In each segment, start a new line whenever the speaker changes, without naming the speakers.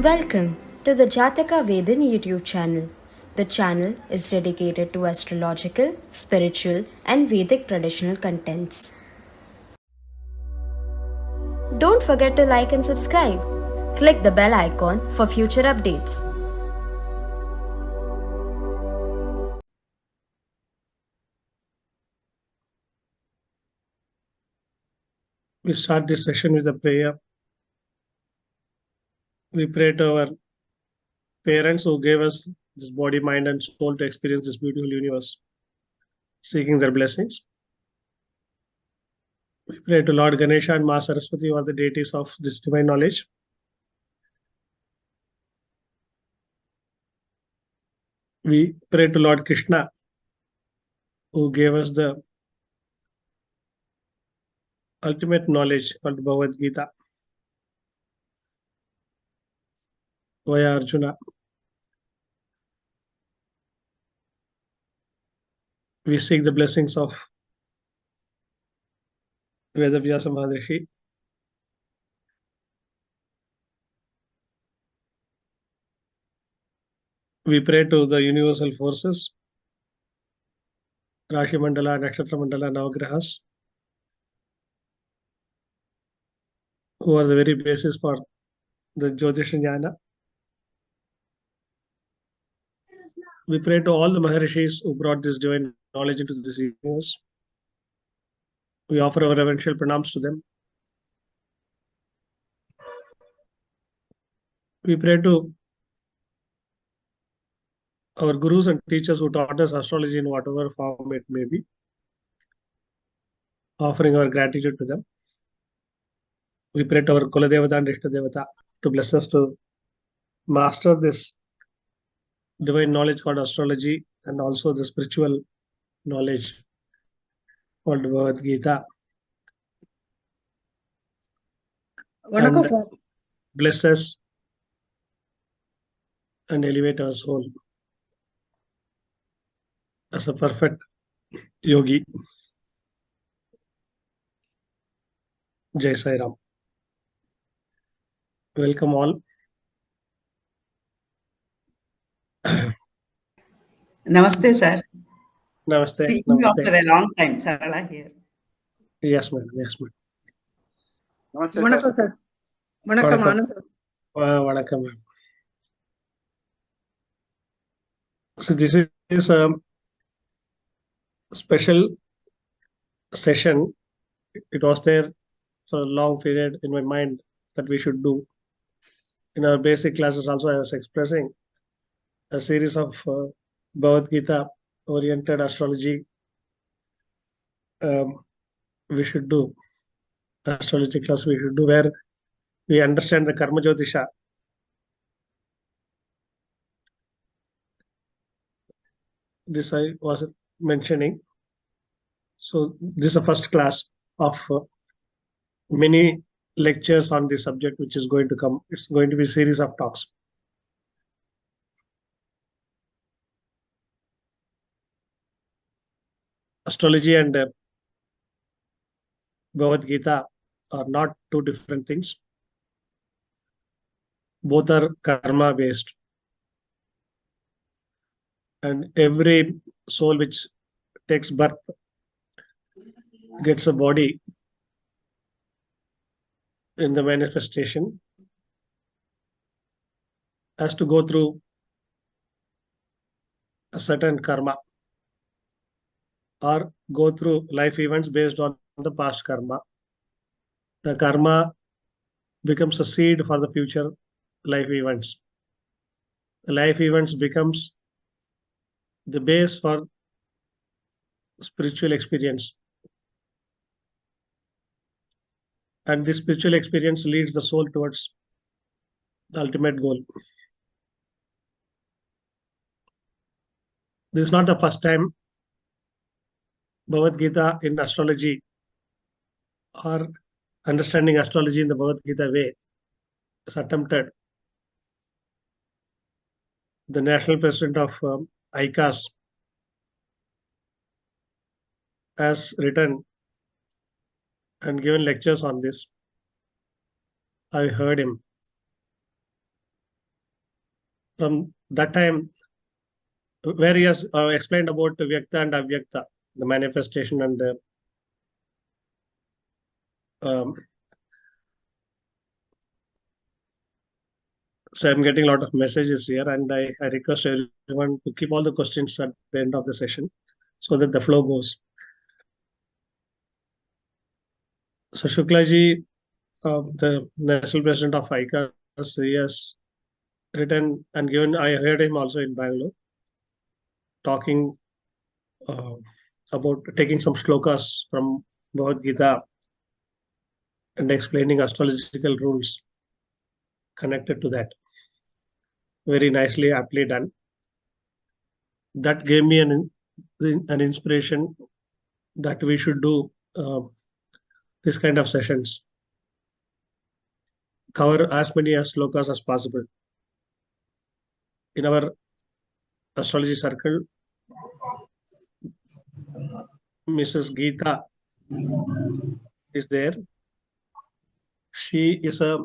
Welcome to the Jataka Vedan YouTube channel. The channel is dedicated to astrological, spiritual, and Vedic traditional contents. Don't forget to like and subscribe. Click the bell icon for future updates.
We start this session with a prayer. We pray to our parents who gave us this body, mind, and soul to experience this beautiful universe, seeking their blessings. We pray to Lord Ganesha and Ma Saraswati, who are the deities of this divine knowledge. We pray to Lord Krishna, who gave us the ultimate knowledge called Bhagavad Gita via Arjuna. We seek the blessings of Vedavyasa Maharishi. We pray to the universal forces, Rashi Mandala, Nakshatra Mandala, Navagrahas, who are the very basis for the Jyotish Jnana. We pray to all the Maharishis who brought this divine knowledge into this universe. We offer our reverential pranams to them. We pray to our gurus and teachers who taught us astrology in whatever form it may be, offering our gratitude to them. We pray to our Kuladevata and Ishtadevata to bless us to master this divine knowledge called astrology and also the spiritual knowledge called Bhagavad Gita.
வணக்கம்
And
sir.
bless us and elevate our soul as a perfect yogi. Jai Sai Ram. Welcome all.
Namaste, sir.
Namaste.
Seeing you
Namaste.
after a long time, Sarala here.
Yes, ma'am. Yes, ma'am.
Namaste,
வணக்கம்
sir.
Sir. வணக்கம்
Vanakkam.
Anand.
Vanakkam, ma'am. So this is a special session. It was there for a long period in my mind that we should do. In our basic classes also, I was expressing a series of Bhagavad Gita oriented astrology we should do. Astrology class we should do where we understand the Karma Jyotisha. This I was mentioning. So this is the first class of many lectures on this subject which is going to come. It's going to be a series of talks. Astrology and Bhagavad Gita are not two different things. Both are karma based. And every soul which takes birth gets a body in the manifestation has to go through a certain karma or go through life events based on the past karma. The karma becomes a seed for the future life events. The life events becomes the base for spiritual experience. And this spiritual experience leads the soul towards the ultimate goal. This is not the first time Bhagavad Gita in astrology or understanding astrology in the Bhagavad Gita way is attempted. The national president of ICAS has written and given lectures on this. I heard him. from that time, where he has explained about Vyakta and Avyakta, the manifestation and um, so I'm getting a lot of messages here, and I request everyone to keep all the questions at the end of the session so that the flow goes. So Shuklaji, the national president of ICA, he has written and given, I heard him also in Bangalore, talking uh, about taking some shlokas from Bhagavad Gita and explaining astrological rules connected to that. Very nicely, aptly done. That gave me an inspiration that we should do this kind of sessions, cover as many as slokas as possible. In our astrology circle, Mrs. Gita is there. She is a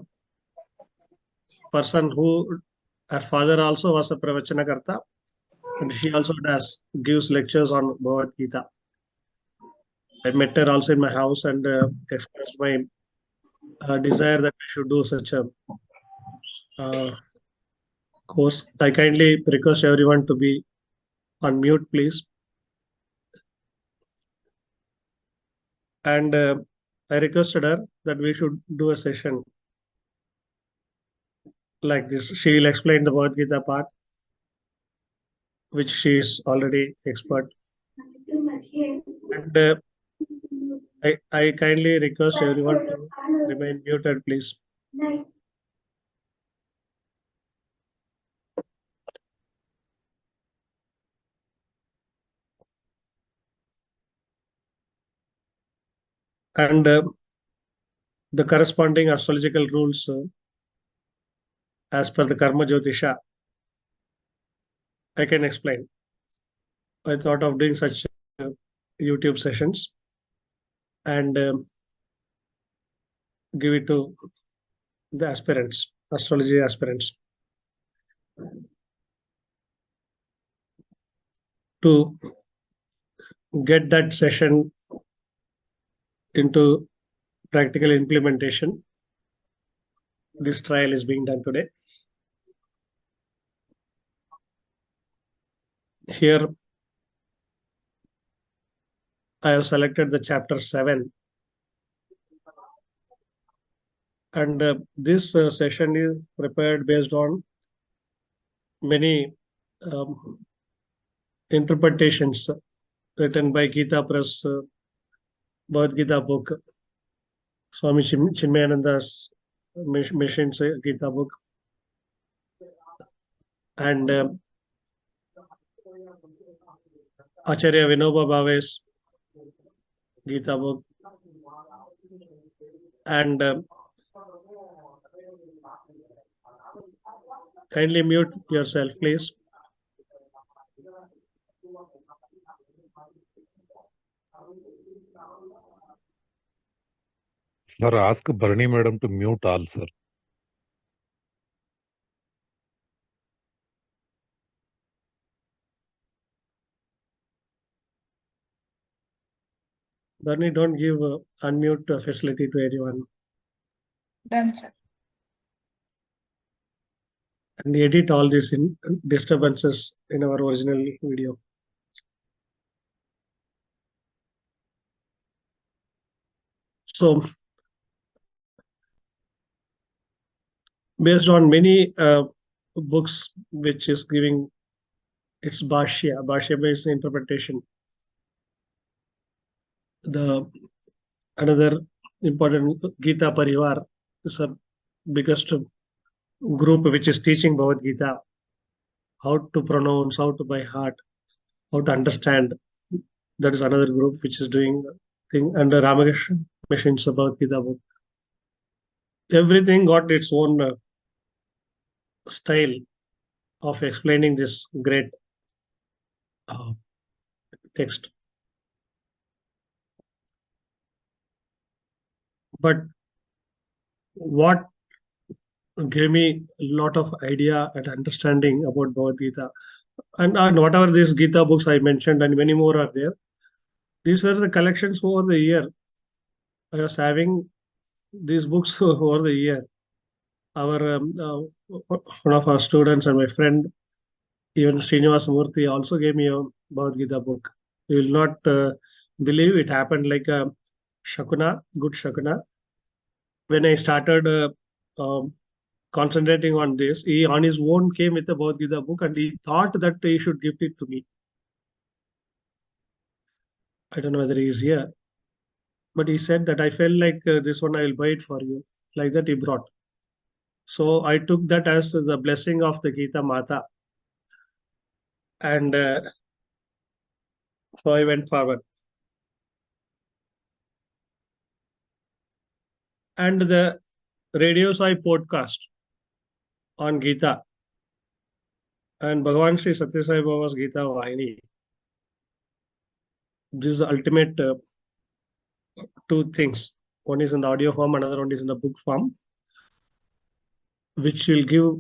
person who, her father also was a pravachanakarta, and she also gives lectures on Bhagavad Gita. I met her also in my house and expressed my desire that we should do such a course. I kindly request everyone to be on mute, please. And I requested her that we should do a session like this. She will explain the Bhagavad Gita part, which she is already expert. And I kindly request everyone to remain muted, please. And the corresponding astrological rules as per the Karma Jyotisha, I can explain. I thought of doing such YouTube sessions and give it to the aspirants, astrology aspirants, to get that session into practical implementation. This trial is being done today. Here, I have selected the chapter 7. And this session is prepared based on many um, interpretations written by Gita Press, Bhagavad Gita book, Swami Chinmayananda's Mission's Gita book, and Acharya Vinoba Bhave's Gita book, and kindly mute yourself, please.
Sir, ask Bharani madam to mute all, sir.
Barney, don't give unmute facility to anyone.
Done, sir.
And edit all these disturbances in our original video. So, based on many books, which is giving its Bhashya-based interpretation, the another important Gita Pariharam is a biggest group which is teaching Bhagavad Gita, how to pronounce, how to by heart, how to understand. That is another group which is doing thing under Ramakrishna Mission's Bhagavad Gita book. Everything got its own style of explaining this great text. But what gave me a lot of idea and understanding about Bhagavad Gita. And whatever these Gita books I mentioned and many more are there. These were the collections over the year. I was having these books over the year. Our one of our students and my friend, even Srinivas Murthy, also gave me a Bhagavad Gita book. You will not believe it happened like a Shakuna, good Shakuna. When I started concentrating on this, he on his own came with a Bhagavad Gita book and he thought that he should gift it to me. I don't know whether he is here, but he said that I felt like this one I will buy it for you. Like that he brought. So I took that as the blessing of the Gita Mata, and so I went forward. And the Radio Sai podcast on Gita and Bhagavan Sri Satya Sai Baba's Gita Vahini. This is the ultimate two things. One is in the audio form, another one is in the book form, which will give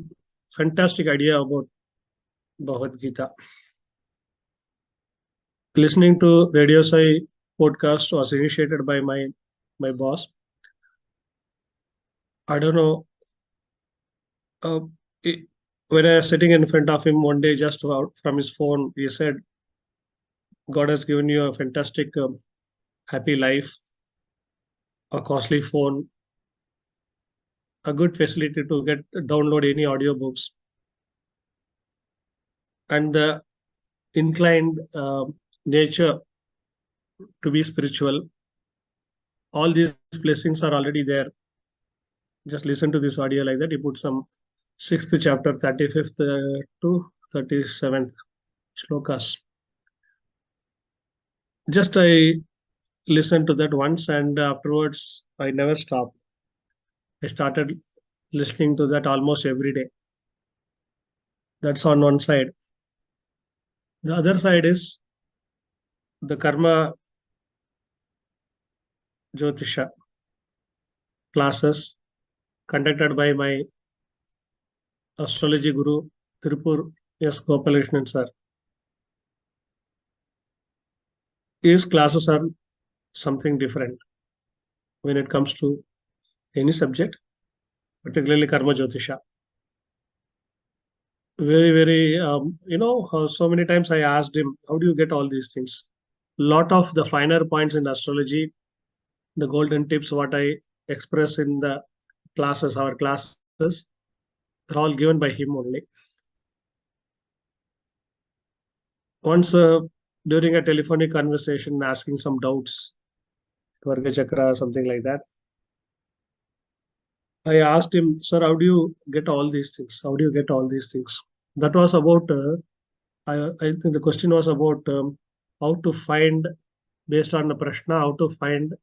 fantastic idea about Bhagavad Gita. Listening to Radio Sai podcast was initiated by my boss. I don't know. When I was sitting in front of him one day, just out from his phone, he said, "God has given you a fantastic, happy life, a costly phone, a good facility to get download any audiobooks, and the inclined nature to be spiritual. All these blessings are already there. Just listen to this audio like that." He put some 6th chapter, 35th to 37th shlokas. Just I listened to that once, and afterwards I never stopped. I started listening to that almost every day. That's on one side. The other side is the Karma Jyotisha classes conducted by my astrology guru, Tirupur S. Gopalakrishnan sir. His classes are something different when it comes to any subject, particularly Karma Jyotisha. Very, very, so many times I asked him, how do you get all these things? Lot of the finer points in astrology, the golden tips, what I express in the classes, our classes, are all given by him only. Once during a telephonic conversation, asking some doubts, Varga Chakra, something like that, I asked him, "Sir, how do you get all these things? How do you get all these things?" That was about, I think the question was about how to find, based on the prashna, how to find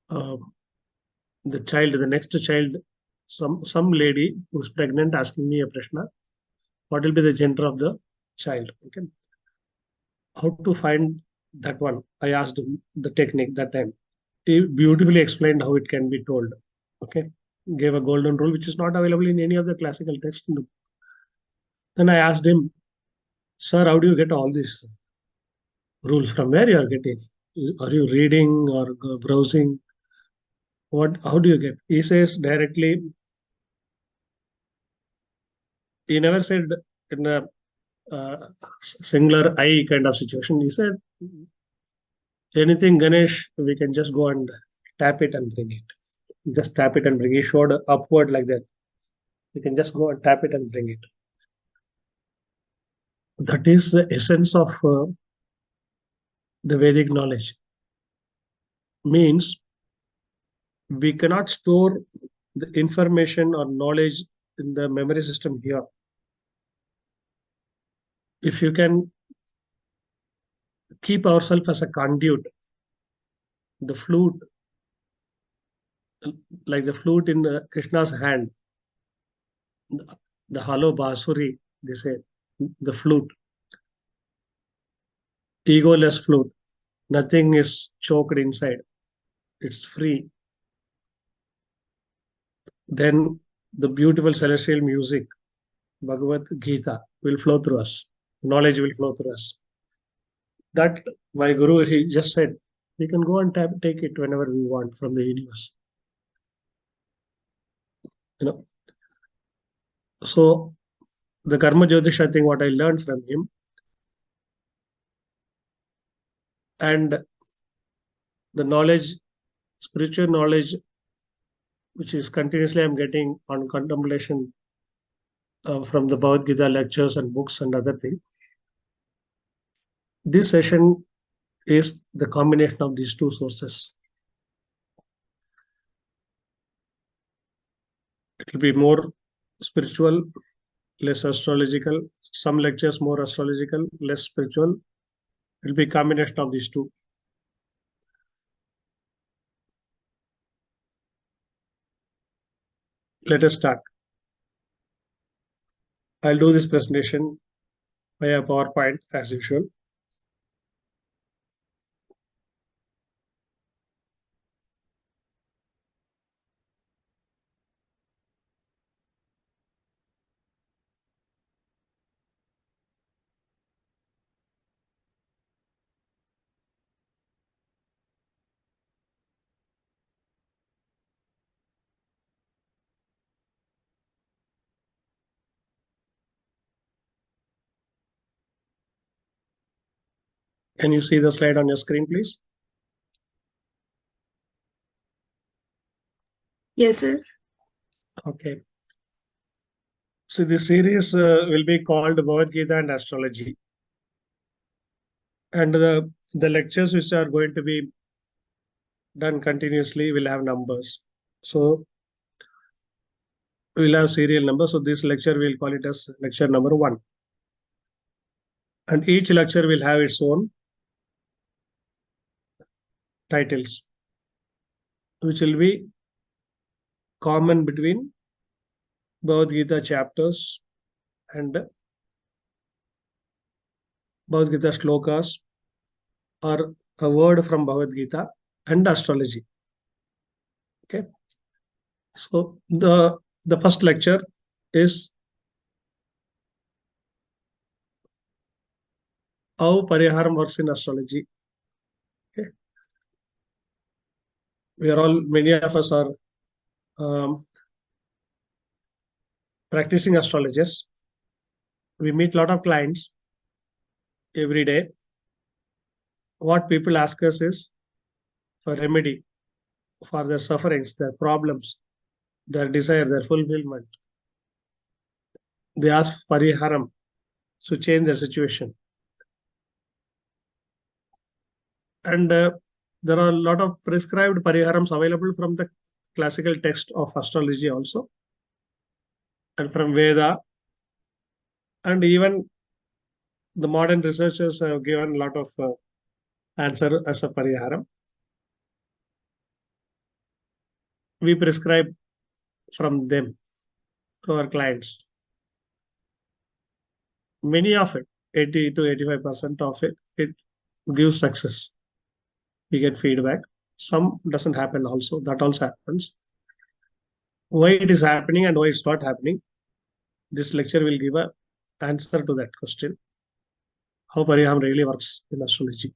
uh, the child, the next child, some lady who's pregnant asking me a prashna, what will be the gender of the child? Okay. How to find that one? I asked him the technique that time. He beautifully explained how it can be told. Okay. Gave a golden rule, which is not available in any of the classical texts. Then I asked him, "Sir, how do you get all these rules? From where you are getting? Are you reading or browsing? What? How do you get?" He says directly. He never said in a singular I kind of situation. He said, "Anything Ganesh, we can just go and tap it and bring it. Just tap it and bring it." He showed upward like that. You can just go and tap it and bring it. That is the essence of the Vedic knowledge. Means we cannot store the information or knowledge in the memory system here. If you can keep ourselves as a conduit, the flute, like the flute in Krishna's hand, the hollow basuri, they say, the flute, egoless flute, nothing is choked inside, it's free. then the beautiful celestial music, Bhagavad Gita, will flow through us. Knowledge will flow through us. That my Guru, he just said, we can go and take it whenever we want from the universe. So the Karma Jyotisha thing, what I learned from him, and the knowledge, spiritual knowledge, which is continuously I'm getting on contemplation from the Bhagavad Gita lectures and books and other things. This session is the combination of these two sources. It will be more spiritual, less astrological. Some lectures more astrological, less spiritual. It will be a combination of these two. Let us start. I'll do this presentation via PowerPoint as usual. Can you see the slide on your screen, please?
Yes, sir.
Okay. So this series will be called Bhagavad Gita and Astrology. And the lectures which are going to be done continuously will have numbers. So we'll have serial number. So this lecture we'll call it as lecture number 1. And each lecture will have its own titles, which will be common between Bhagavad Gita chapters and Bhagavad Gita shlokas, or a word from Bhagavad Gita and astrology. Okay. So the first lecture is how Pariharam works in astrology. Okay. Many of us are practicing astrologers. We meet a lot of clients every day. What people ask us is for remedy for their sufferings, their problems, their desire, their fulfillment. They ask Pariharam to change their situation. And there are a lot of prescribed Pariharams available from the classical text of astrology also, and from Veda. And even the modern researchers have given a lot of answer as a Pariharam. We prescribe from them to our clients. Many of it, 80 to 85% of it, it gives success. We get feedback. Some doesn't happen also. That also happens. Why it is happening and why it's not happening, this lecture will give an answer to that question. How Pariharam really works in astrology.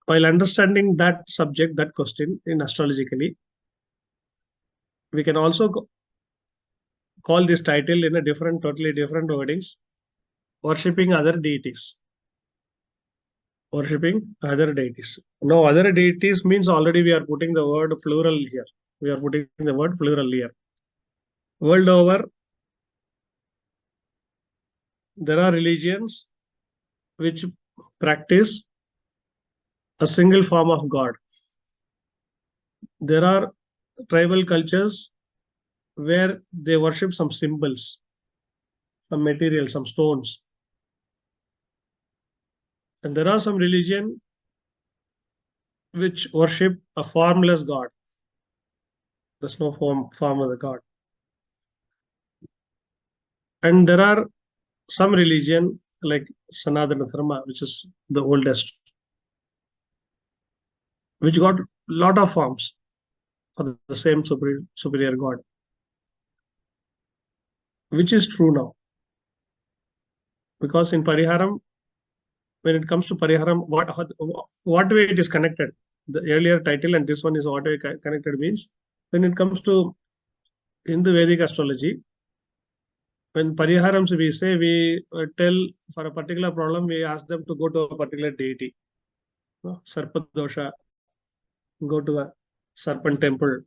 While understanding that subject, that question in astrologically, we can also call this title in a totally different wordings, worshipping other deities. Worshipping other deities. No, other deities means already we are putting the word plural here. We are putting the word plural here. World over, there are religions which practice a single form of God. There are tribal cultures where they worship some symbols, some material, some stones. And there are some religion which worship a formless God. There's no form of the God. And there are some religion like Sanatana Dharma, which is the oldest, which got lot of forms for the same superior God, which is true now. Because in Pariharam, when it comes to Pariharam, what way it is connected? The earlier title and this one is what way connected means. When it comes to Hindu Vedic astrology, when Pariharams we say, we tell for a particular problem, we ask them to go to a particular deity. Sarpa dosha, go to a serpent temple.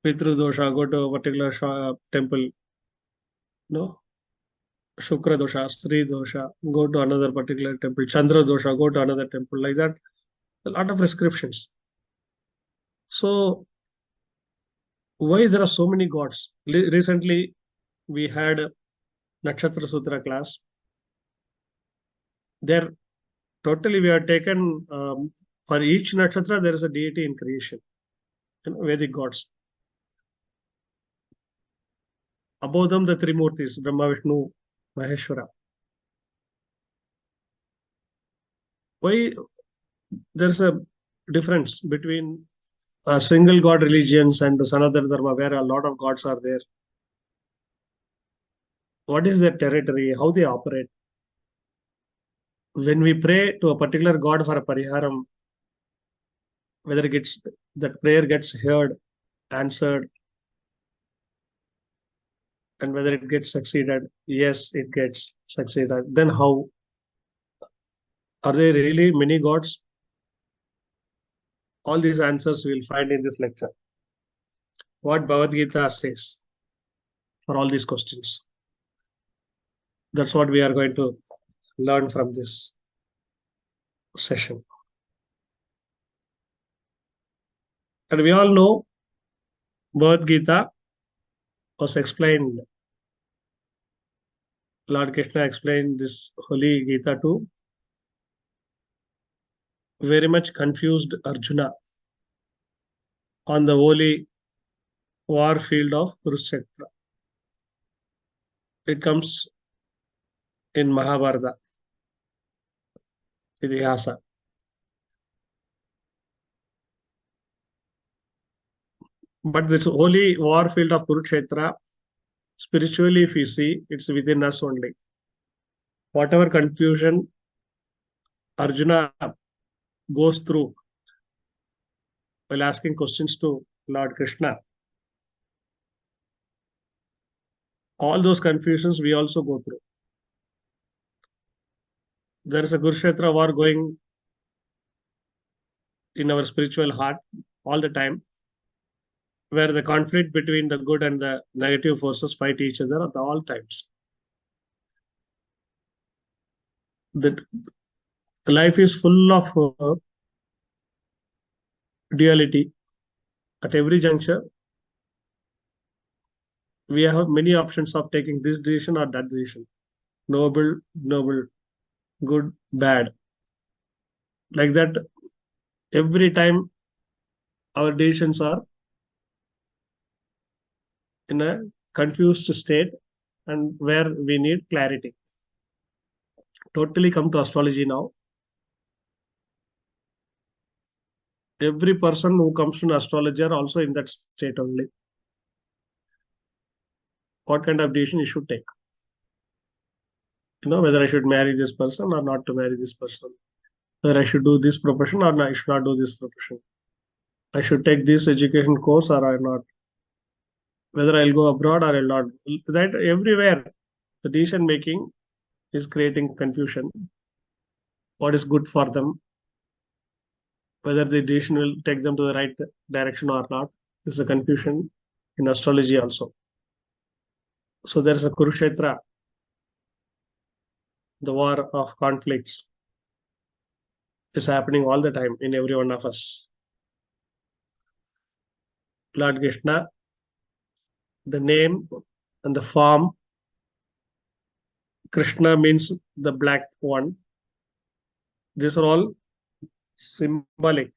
Pitru dosha, go to a particular temple. No, Shukra dosha, Sri dosha, go to another particular temple. Chandra dosha, go to another temple. Like that, a lot of prescriptions. So why there are so many gods? Recently, we had Nakshatra Sutra class. There, totally we have taken for each nakshatra there is a deity in creation. Vedic gods. Above them, the three murtis, Brahma, Vishnu, Maheshwara. Why there's a difference between single god religions and Sanatana Dharma, where a lot of gods are there? What is their territory? How they operate? When we pray to a particular god for a pariharam, whether that prayer gets heard, answered, and whether it gets succeeded, yes, it gets succeeded. Then how? Are there really many gods? All these answers we'll find in this lecture. What Bhagavad Gita says for all these questions. That's what we are going to learn from this session. And we all know Bhagavad Gita was explained. Lord Krishna explained this Holy Gita to very much confused Arjuna on the holy war field of Kurukshetra. It comes in Mahabharata, Itihasa. But this holy war field of Kurukshetra, spiritually, if you see, it's within us only. Whatever confusion Arjuna goes through while asking questions to Lord Krishna, all those confusions we also go through. There is a Kurukshetra war going in our spiritual heart all the time, where the conflict between the good and the negative forces fight each other at all times. The life is full of duality. At every juncture, we have many options of taking this decision or that decision. Noble, good, bad. Like that, every time our decisions are in a confused state and where we need clarity. Totally come to astrology now. Every person who comes to astrology are also in that state only. What kind of decision you should take? Whether I should marry this person or not to marry this person. Whether I should do this profession or I should not do this profession. I should take this education course or I not. Whether I'll go abroad or I'll not. That everywhere, the decision making is creating confusion. What is good for them? Whether the decision will take them to the right direction or not is a confusion in astrology also. So there is a Kurukshetra, the war of conflicts is happening all the time in every one of us. Lord Krishna, the name and the form, Krishna means the black one. These are all symbolic.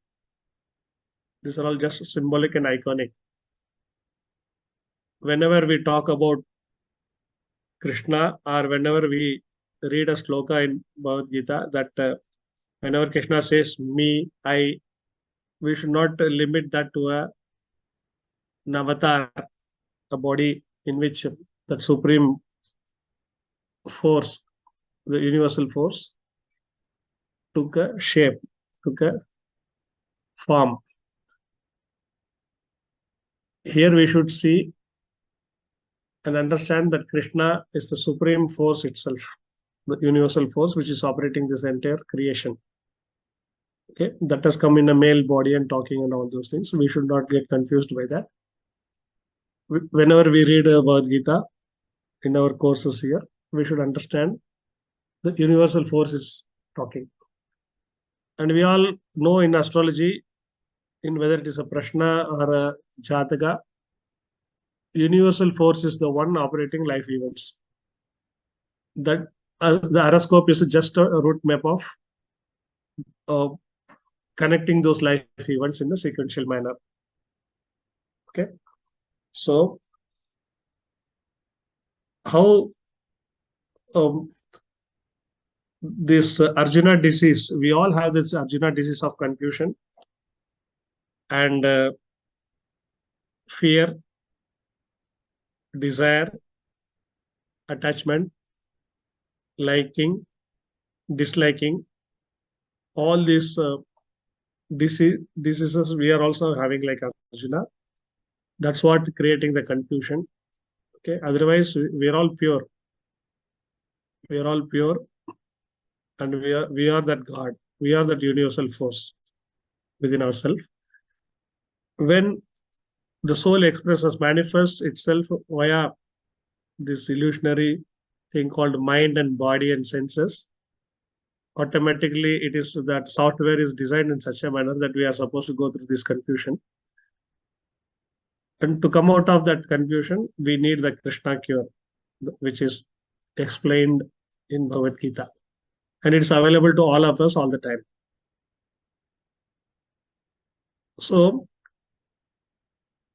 These are all just symbolic and iconic. Whenever we talk about Krishna or whenever we read a sloka in Bhagavad Gita, that Whenever Krishna says me, I, we should not limit that to an avatar, a body in which that supreme force, the universal force, took a shape, took a form. Here we should see and understand that Krishna is the supreme force itself, the universal force which is operating this entire creation. Okay, that has come in a male body and talking and all those things. We should not get confused by that. Whenever we read Bhagavad Gita in our courses here, we should understand the universal force is talking. And we all know in astrology, in whether it is a prashna or a jataka, universal force is the one operating life events. That the horoscope is just a route map of connecting those life events in a sequential manner. Okay, so how this Arjuna disease, we all have this Arjuna disease of confusion and fear, desire, attachment, liking, disliking, all these diseases we are also having like Arjuna. That's what creating the confusion. Okay, otherwise we are all pure. We are all pure, and we are that God. We are that universal force within ourselves. When the soul expresses, manifests itself via this illusionary thing called mind and body and senses, automatically it is that software is designed in such a manner that we are supposed to go through this confusion. And to come out of that confusion, we need the Krishna cure, which is explained in Bhagavad Gita. And it's available to all of us all the time. So,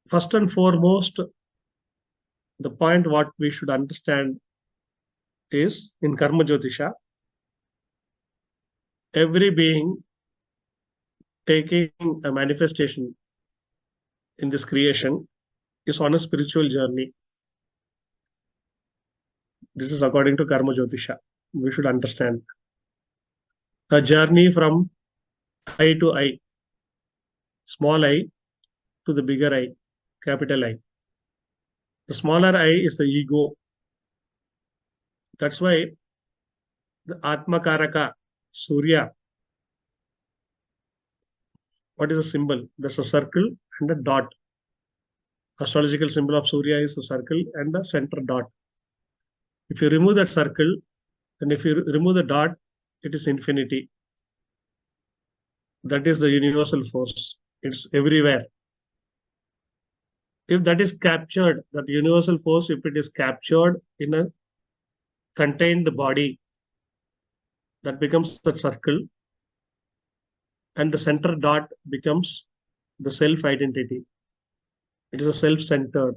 first and foremost, the point what we should understand is in Karma Jyotisha, every being taking a manifestation in this creation is on a spiritual journey. This is according to Karma Jyotisha. We should understand a journey from I to I, small I to the bigger I, capital I. The smaller I is the ego. That's why the Atma Karaka, Surya, what is a symbol? There's a circle and a dot. Astrological symbol of Surya is a circle and a center dot. If you remove that circle, and if you remove the dot, it is infinity. That is the universal force. It's everywhere. If that is captured, that universal force, if it is captured in a contained body, that becomes the circle, and the center dot becomes the self-identity. It is a self-centered,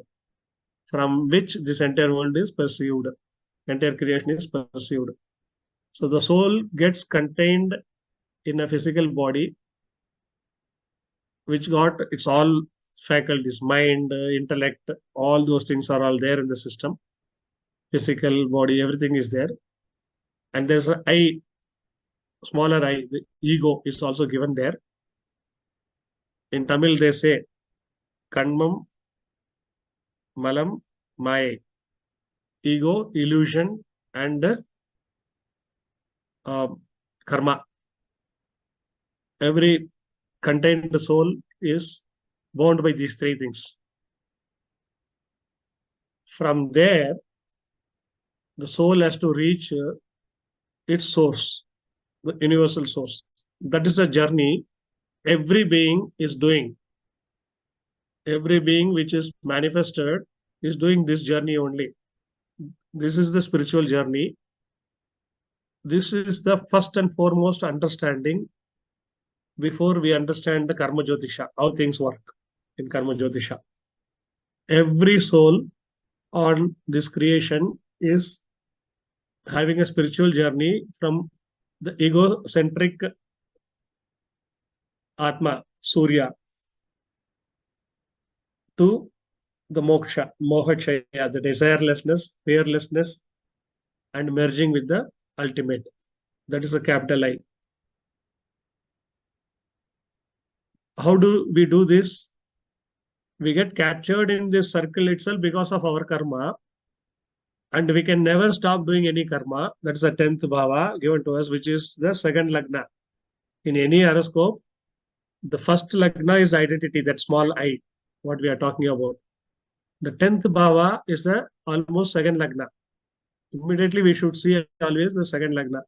from which this entire world is perceived, entire creation is perceived. So the soul gets contained in a physical body, which got its all faculties, mind, intellect, all those things are all there in the system. Physical body, everything is there. And there's an I, smaller I, the ego is also given there. In Tamil, they say, Kanmam, Malam, Maya. Ego, illusion, and karma. Every contained soul is bound by these three things. From there, the soul has to reach its source, the universal source. That is a journey every being is doing. Every being which is manifested is doing this journey only. This is the spiritual journey. This is the first and foremost understanding before we understand the Karma Jyotisha, how things work in Karma Jyotisha. Every soul on this creation is having a spiritual journey from the egocentric Atma, Surya, to the moksha, mohachaya, the desirelessness, fearlessness, and merging with the ultimate. That is a capital I. How do we do this? We get captured in this circle itself because of our karma, and we can never stop doing any karma. That is the 10th bhava given to us, which is the second lagna. In any horoscope, the first lagna is identity, that small I, what we are talking about. The 10th bhava is the almost second lagna. Immediately we should see always the second lagna.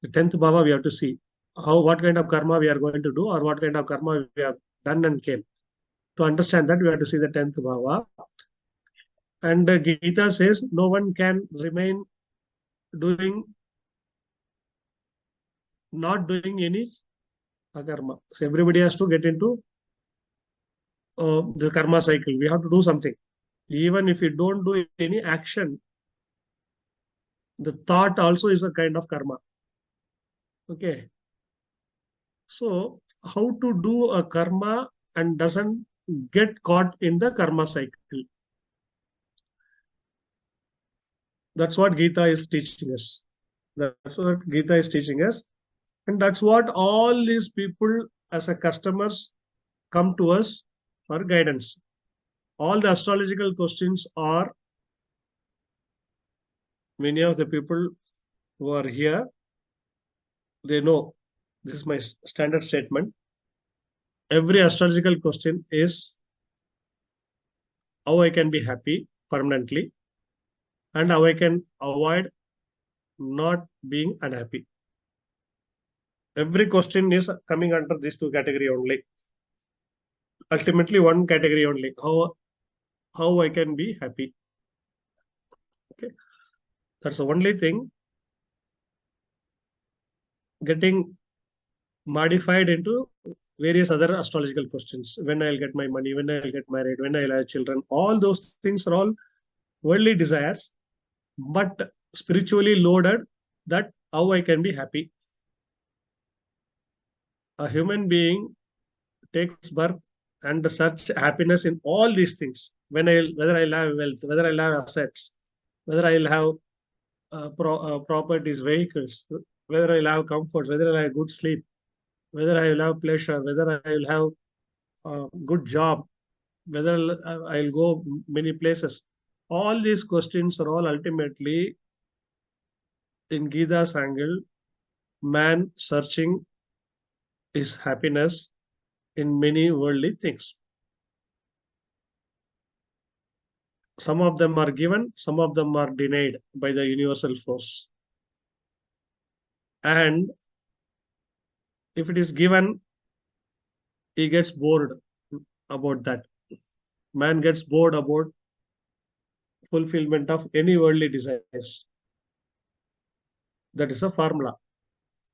The 10th bhava we have to see what kind of karma we are going to do, or what kind of karma we have done and came. To understand that, we have to see the 10th bhava. And Gita says no one can remain not doing any akarma. So everybody has to get into the karma cycle. We have to do something. Even if you don't do any action, the thought also is a kind of karma. Okay. So how to do a karma and doesn't get caught in the karma cycle? That's what Gita is teaching us. That's what Gita is teaching us. And that's what all these people as a customers come to us for guidance. All the astrological questions are, many of the people who are here, they know this is my standard statement. Every astrological question is how I can be happy permanently and how I can avoid not being unhappy. Every question is coming under these two categories only. Ultimately, one category only, how I can be happy. Okay, that's the only thing getting modified into various other astrological questions. When I'll get my money, when I'll get married, when I'll have children, all those things are all worldly desires, but spiritually loaded, that how I can be happy. A human being takes birth and search happiness in all these things. Whether I'll have wealth, whether I'll have assets, whether I'll have properties, vehicles, whether I'll have comfort, whether I'll have good sleep, whether I will have pleasure, whether I will have a good job, whether I'll go many places. All these questions are all ultimately, in Gita's angle, man searching his happiness in many worldly things. Some of them are given, some of them are denied by the universal force. And if it is given, he gets bored about that. Man gets bored about fulfillment of any worldly desires. That is a formula.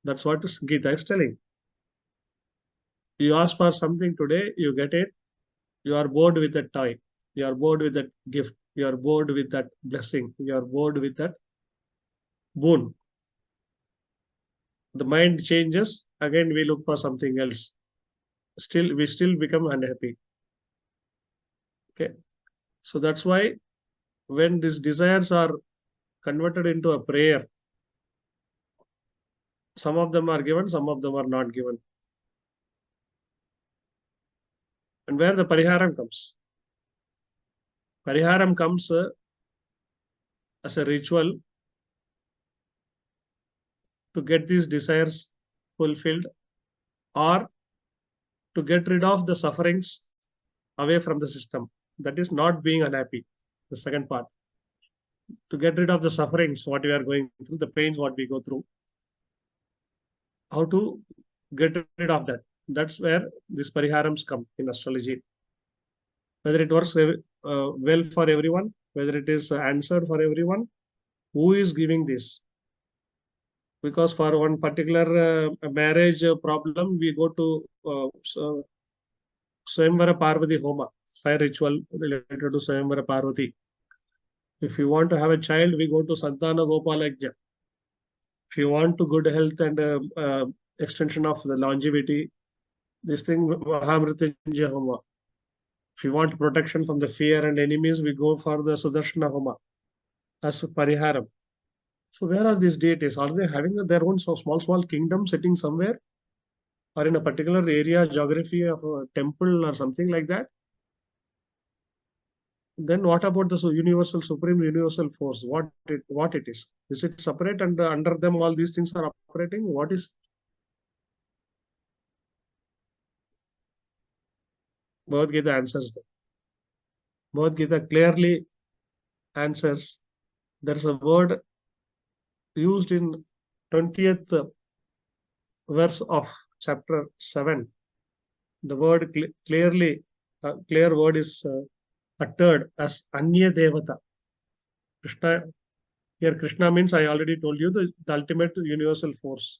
That's what Gita is telling. You ask for something today, you get it. You are bored with that toy. You are bored with that gift. You are bored with that blessing. You are bored with that boon. The mind changes. Again, we look for something else. We still become unhappy. Okay. So that's why when these desires are converted into a prayer, some of them are given, some of them are not given. And where the Pariharam comes. Pariharam comes as a ritual to get these desires fulfilled, or to get rid of the sufferings away from the system. That is not being unhappy. The second part. To get rid of the sufferings, what we are going through, the pains, what we go through. How to get rid of that. That's where these Pariharams come in astrology. Whether it works well for everyone, whether it is answered for everyone, who is giving this? Because for one particular marriage problem, we go to Swayamvara Parvati Homa, fire ritual related to Swayamvara Parvati. If you want to have a child, we go to Santana Gopala Yajna. If you want to good health and extension of the longevity, this thing, Mahamrityunjaya Homa. If you want protection from the fear and enemies, we go for the Sudarshana Homa as Pariharam. So where are these deities? Are they having their own small kingdom sitting somewhere? Or in a particular area, geography of a temple or something like that? Then what about the universal, supreme universal force? What it is? Is it separate and under them all these things are operating? What is? Bhagavad Gita answers them. Bhagavad Gita clearly answers. There's a word used in 20th verse of chapter 7. The word clearly, clear word is uttered as Anya Devata. Krishna, here Krishna means, I already told you, the ultimate universal force.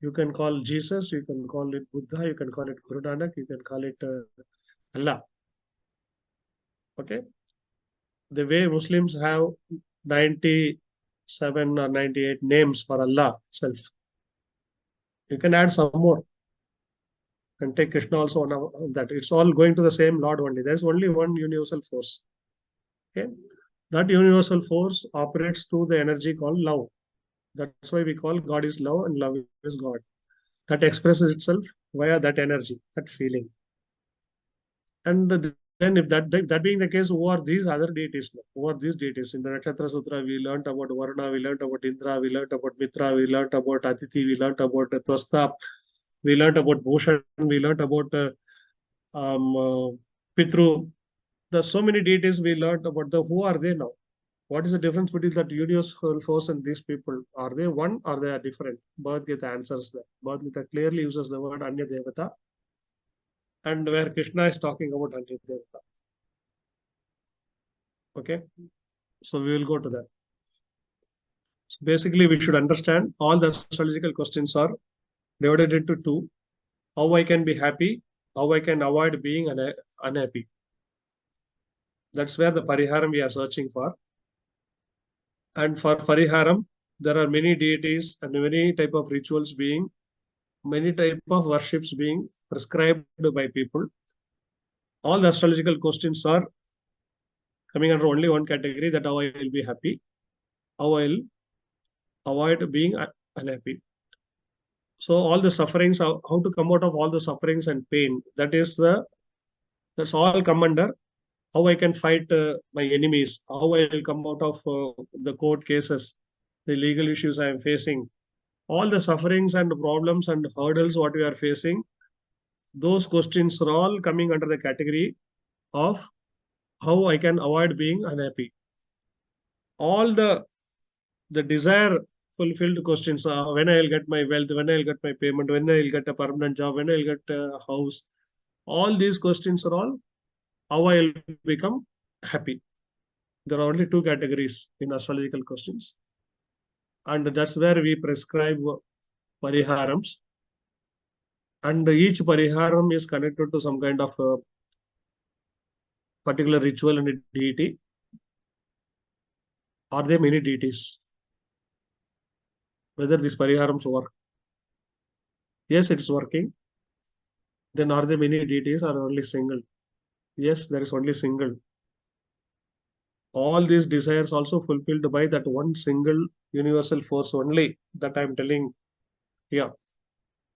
You can call Jesus, you can call it Buddha, you can call it Guru Nanak, you can call it Allah. Okay? The way Muslims have 97 or 98 names for Allah itself. You can add some more and take Krishna also one of that. It's all going to the same Lord only. There's only one universal force. Okay? That universal force operates through the energy called love. That's why we call God is love and love is God. That expresses itself via that energy, that feeling. And then if that being the case, who are these other deities? Who are these deities? In the Nakshatra Sutra, we learned about Varuna, we learned about Indra, we learned about Mitra, we learned about Aditi, we learned about Twasta, we learned about Bhushan, we learned about Pitru. There's so many deities we learned about. Who are they now? What is the difference between that universal force and these people? Are they one or they are different? Bhagavad Gita answers that. Bhagavad Gita clearly uses the word Anya Devata, and where Krishna is talking about Anya Devata. Okay, so we will go to that. So basically, we should understand all the astrological questions are divided into two: how I can be happy, how I can avoid being unhappy. That's where the Pariharam we are searching for. And for Pariharam, there are many deities and many type of rituals being, many type of worships being prescribed by people. All the astrological questions are coming under only one category, that how I will be happy, how I will avoid being unhappy. So all the sufferings, how to come out of all the sufferings and pain, that's all come under how I can fight my enemies, how I will come out of the court cases, the legal issues I am facing, all the sufferings and problems and hurdles what we are facing. Those questions are all coming under the category of how I can avoid being unhappy. All the desire fulfilled questions are when I will get my wealth, when I will get my payment, when I will get a permanent job, when I will get a house. All these questions are all how I will become happy. There are only two categories in astrological questions. And that's where we prescribe Pariharams. And each Pariharam is connected to some kind of particular ritual and a deity. Are there many deities? Whether these Pariharams work? Yes, it's working. Then are there many deities or only single? Yes, there is only single. All these desires also fulfilled by that one single universal force only, that I am telling here,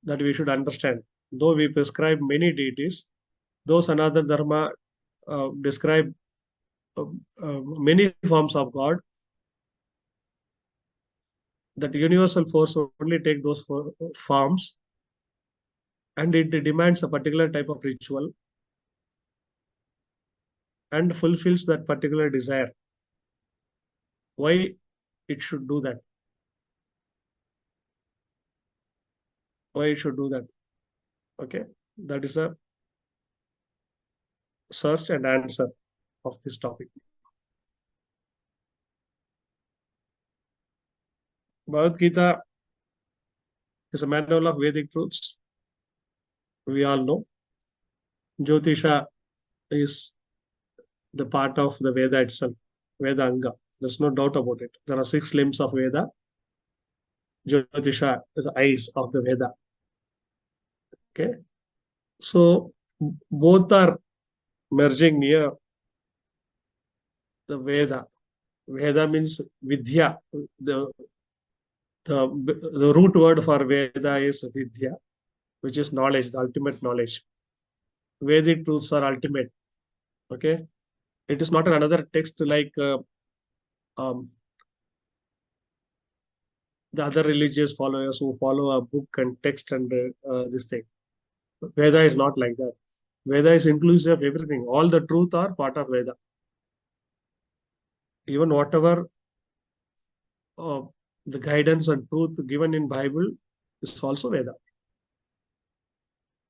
that we should understand. Though we prescribe many deities, though Sanatana Dharma describe many forms of God, that universal force only take those forms, and it demands a particular type of ritual and fulfills that particular desire. Why it should do that? Why it should do that? Okay, that is a search and answer of this topic. Bhagavad Gita is a manual of Vedic truths. We all know. Jyotisha is the part of the Veda itself, Veda Anga. There's no doubt about it. There are 6 limbs of Veda. Jyotisha is the eyes of the Veda. Okay. So both are merging near the Veda. Veda means Vidya. The root word for Veda is Vidya, which is knowledge, the ultimate knowledge. Vedic truths are ultimate. Okay, it is not another text like um, the other religious followers who follow a book and text and this thing. Veda is not like that. Veda is inclusive of everything. All the truth are part of Veda. Even whatever uh, the guidance and truth given in Bible is also Veda.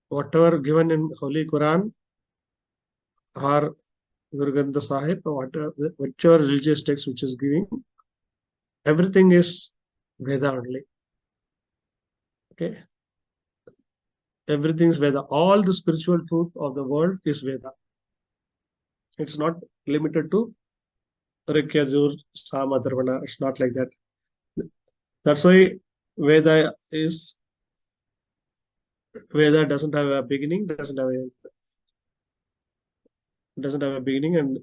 Whatever given in Holy Quran or Guru Granth Sahib or whichever religious text which is giving, everything is Veda only. Okay, everything is Veda. All the spiritual truth of the world is Veda. It's not limited to Rikyajur, Sama, Dharma. It's not like that. That's why Veda doesn't have a beginning, doesn't have a beginning, and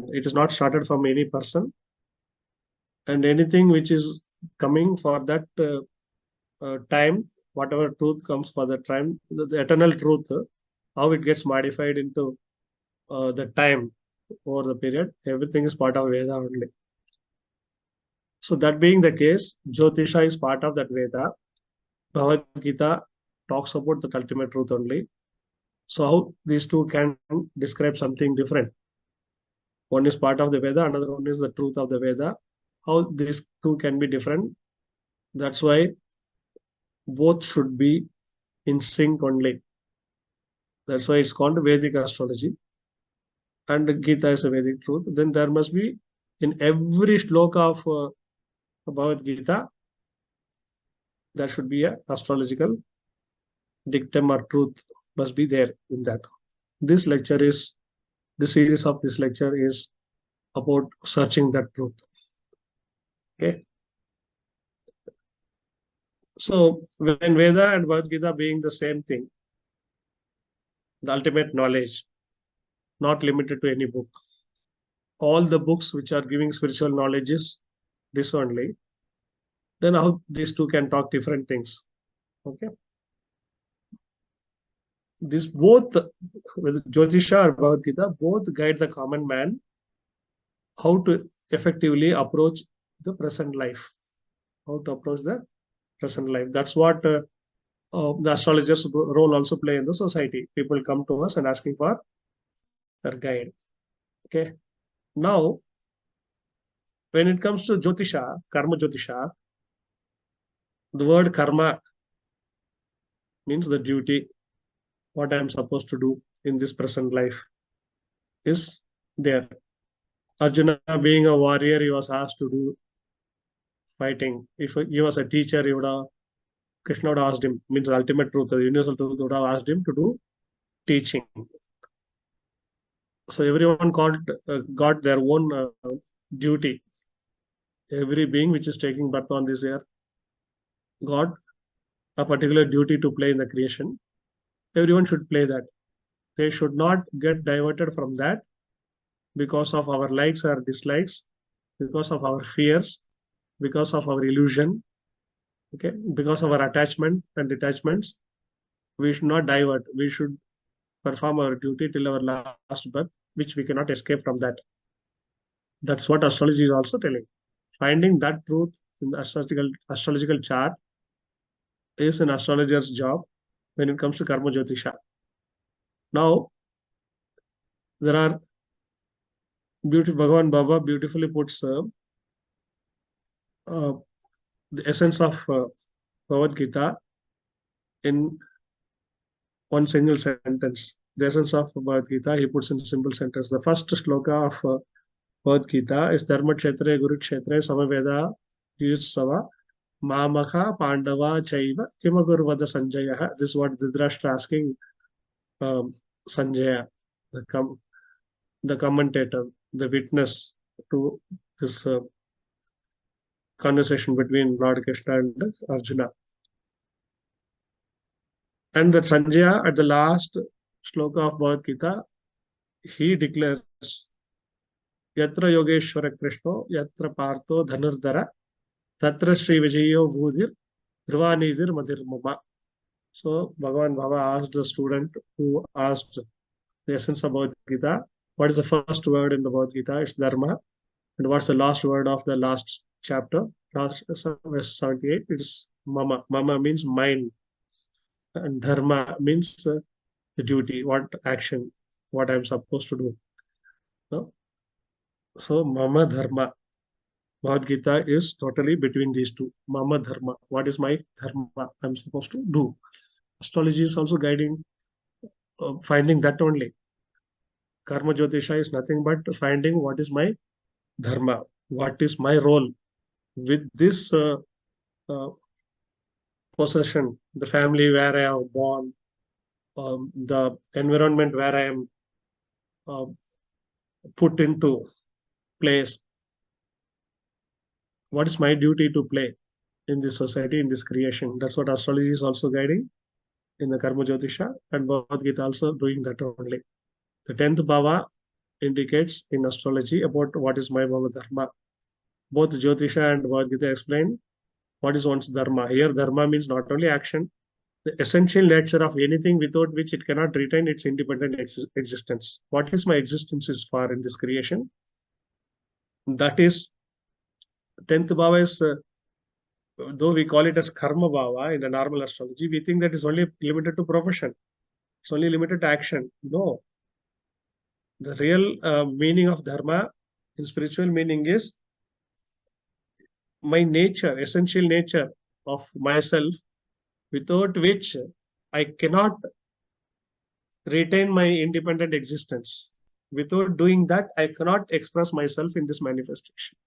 it is not started from any person, and anything which is coming for that time, whatever truth comes for the time, the eternal truth, how it gets modified into the time over the period, everything is part of Veda only. So that being the case, Jyotisha is part of that Veda. Bhagavad Gita talks about the ultimate truth only. So how these two can describe something different? One is part of the Veda, another one is the truth of the Veda. How these two can be different? That's why both should be in sync only. That's why it's called Vedic astrology. And Gita is a Vedic truth. Then there must be in every shloka of Bhagavad Gita, there should be a astrological dictum or truth must be there in that. The series of this lecture is about searching that truth. Okay. So when Veda and Bhagavad Gita being the same thing, the ultimate knowledge, not limited to any book. All the books which are giving spiritual knowledge is this only. Then how these two can talk different things. Okay. This both, whether Jyotisha or Bhagavad Gita, both guide the common man how to effectively approach the present life. How to approach the present life. That's what the astrologers' role also play in the society. People come to us and asking for their guide. Okay. Now, when it comes to Jyotisha, Karma Jyotisha, the word karma means the duty, what I am supposed to do in this present life is there. Arjuna, being a warrior, he was asked to do fighting. If he was a teacher, Krishna would have asked him, means the ultimate truth, the universal truth would have asked him to do teaching. So everyone got their own duty. Every being which is taking birth on this earth got a particular duty to play in the creation. Everyone should play that. They should not get diverted from that because of our likes or dislikes, because of our fears, because of our illusion, okay, because of our attachment and detachments. We should not divert. We should perform our duty till our last birth, which we cannot escape from that. That's what astrology is also telling. Finding that truth in the astrological chart is an astrologer's job when it comes to Karma Jyotisha. Now, there are Bhagavan Baba beautifully puts the essence of Bhagavad Gita in one single sentence. The essence of Bhagavad Gita he puts in a simple sentence. The first shloka of Bhagavad Gita is Dharma Kshetre Guru Kshetre Samaveda Yutsava Mamaka Pandava Chaiva Kimagurvada Sanjaya. This is what Dhritarashtra asking Sanjaya, the commentator, the witness to this conversation between Lord Krishna and Arjuna. And that Sanjaya, at the last shloka of Bhagavad Gita, he declares, Yatra Yogeshwara Krishno, Yatra Partho Dhanurdhara, Tatra Sri Vijayo Bhudir, Dhruvanidhir Madhir Mama. So Bhagavan Bhava asked the student who asked the essence of Bhagavad Gita, what is the first word in the Bhagavad Gita? It's Dharma. And what's the last word of the last chapter? Last verse 78, it's Mama. Mama means mine. And Dharma means the duty, what action, what I'm supposed to do. So Mama Dharma. Bhagavad Gita is totally between these two. Mama Dharma. What is my Dharma I'm supposed to do? Astrology is also guiding, finding that only. Karma Jyotisha is nothing but finding what is my Dharma, what is my role with this uh, possession, the family where I am born, the environment where I am uh, put into place. What is my duty to play in this society, in this creation? That's what astrology is also guiding in the Karma Jyotisha, and Bhagavad Gita also doing that only. The 10th bhava indicates in astrology about what is my bhava dharma. Both Jyotisha and Bhagavad Gita explain what is one's dharma. Here, dharma means not only action, the essential nature of anything without which it cannot retain its independent existence. What is my existence is for in this creation? That is, 10th bhava is, though we call it as karma bhava in the normal astrology, we think that is only limited to profession. It's only limited to action. No. The real meaning of dharma in spiritual meaning is my nature, essential nature of myself, without which I cannot retain my independent existence. Without doing that, I cannot express myself in this manifestation.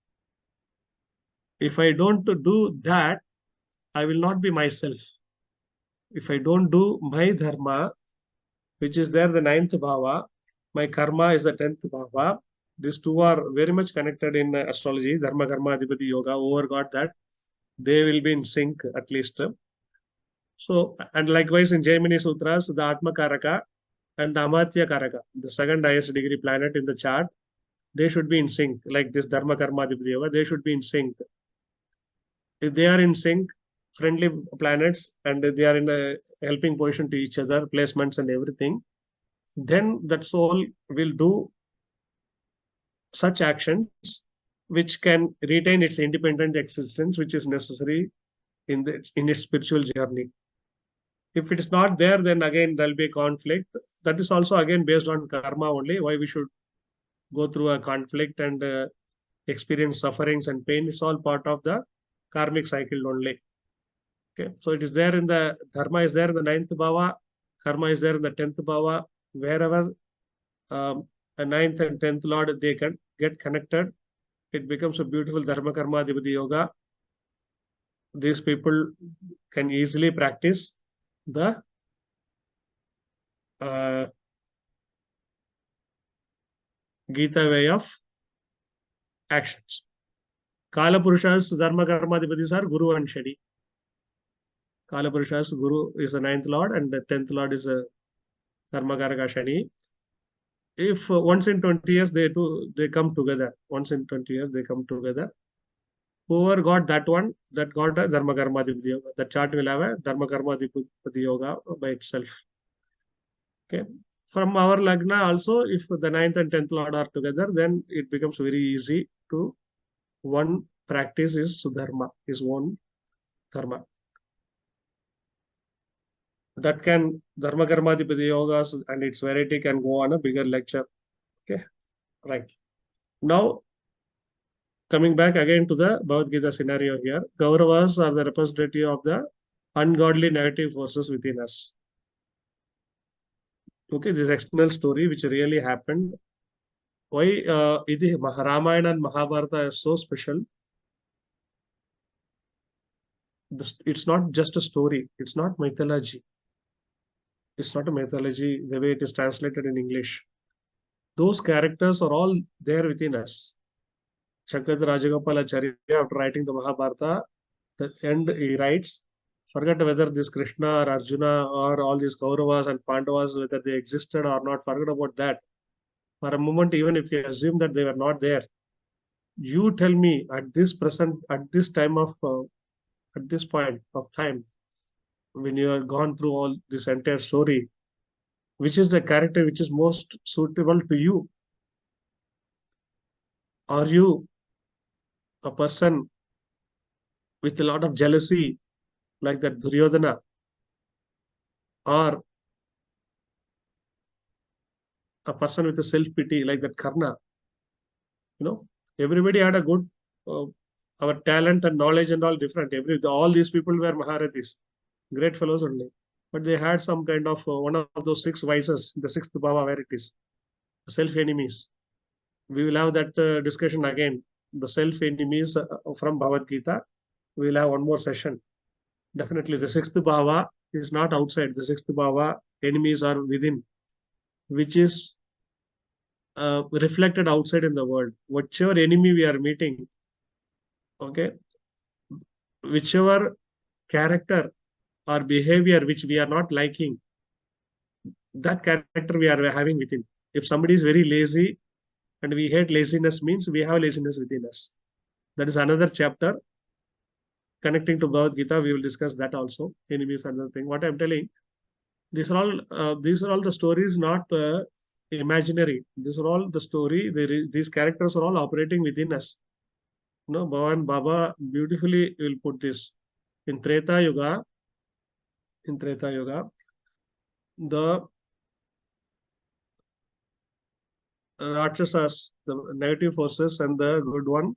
If I don't do that, I will not be myself. If I don't do my dharma, which is there, the 9th bhava, my karma is the 10th bhava. These two are very much connected in astrology. Dharma, karma, adhipati, yoga. Over got that. They will be in sync at least. So, and likewise in Jaimini Sutras, the Atma Karaka and the Amatya Karaka, the second highest degree planet in the chart, they should be in sync. Like this Dharma, karma, adhipati, yoga, they should be in sync. If they are in sync, friendly planets, and they are in a helping position to each other, placements and everything, then that soul will do such actions which can retain its independent existence, which is necessary in its spiritual journey. If it is not there, then again there will be a conflict. That is also again based on karma only. Why we should go through a conflict and experience sufferings and pain? It's all part of the karmic cycle only. Okay, so it is there in the dharma is there in the 9th bhava, karma is there in the 10th bhava. Wherever a 9th and 10th lord they can get connected, it becomes a beautiful dharma karma adhipati yoga. These people can easily practice the Gita way of actions. Kala Purushas, Dharma Karma Adhipatis are Guru and Shani. Kala Purushas, Guru is the 9th lord and the 10th lord is a Dharma Karaka Shani. If once in 20 years they come together, once in 20 years they come together, whoever got that one, that got a Dharma Karma Adhipati Yoga. The chart will have a Dharma Karma Adhipati Yoga by itself. Okay. From our Lagna also, if the 9th and 10th lord are together, then it becomes very easy to one practice is Sudharma, is one Dharma. That can, Dharma Karma Adhipati Yogas and its variety can go on a bigger lecture. Okay, right. Now, coming back again to the Bhagavad Gita scenario here, Kauravas are the representative of the ungodly negative forces within us. Okay, this external story which really happened. Why Ramayana and Mahabharata is so special? It's not just a story. It's not mythology. It's not a mythology the way it is translated in English. Those characters are all there within us. Shankara Rajagopalacharya, after writing the Mahabharata, the end he writes, Forget whether this Krishna or Arjuna or all these Kauravas and Pandavas, whether they existed or not. Forget about that. For a moment, even if you assume that they were not there, you tell me at this point of time, when you have gone through all this entire story, which is the character which is most suitable to you? Are you a person with a lot of jealousy like that Duryodhana, or a person with a self-pity like that Karna? Everybody had a good, our talent and knowledge and all different. All these people were Maharathis, great fellows only. But they had some kind of one of those 6 vices, the 6th bhava, where it is self-enemies. We will have that discussion again. The self-enemies from Bhagavad Gita. We will have one more session. Definitely, the 6th bhava is not outside. The 6th bhava enemies are within, which is reflected outside in the world. Whichever enemy we are meeting, okay, whichever character or behavior which we are not liking, that character we are having within. If somebody is very lazy, and we hate laziness, means we have laziness within us. That is another chapter connecting to Bhagavad Gita. We will discuss that also. Enemies, another thing. What I'm telling, these are all the stories, not imaginary. These are all the story. These characters are all operating within us. Bhavan Baba beautifully will put this. In Treta Yuga, the Rakshasas, the negative forces, and the good one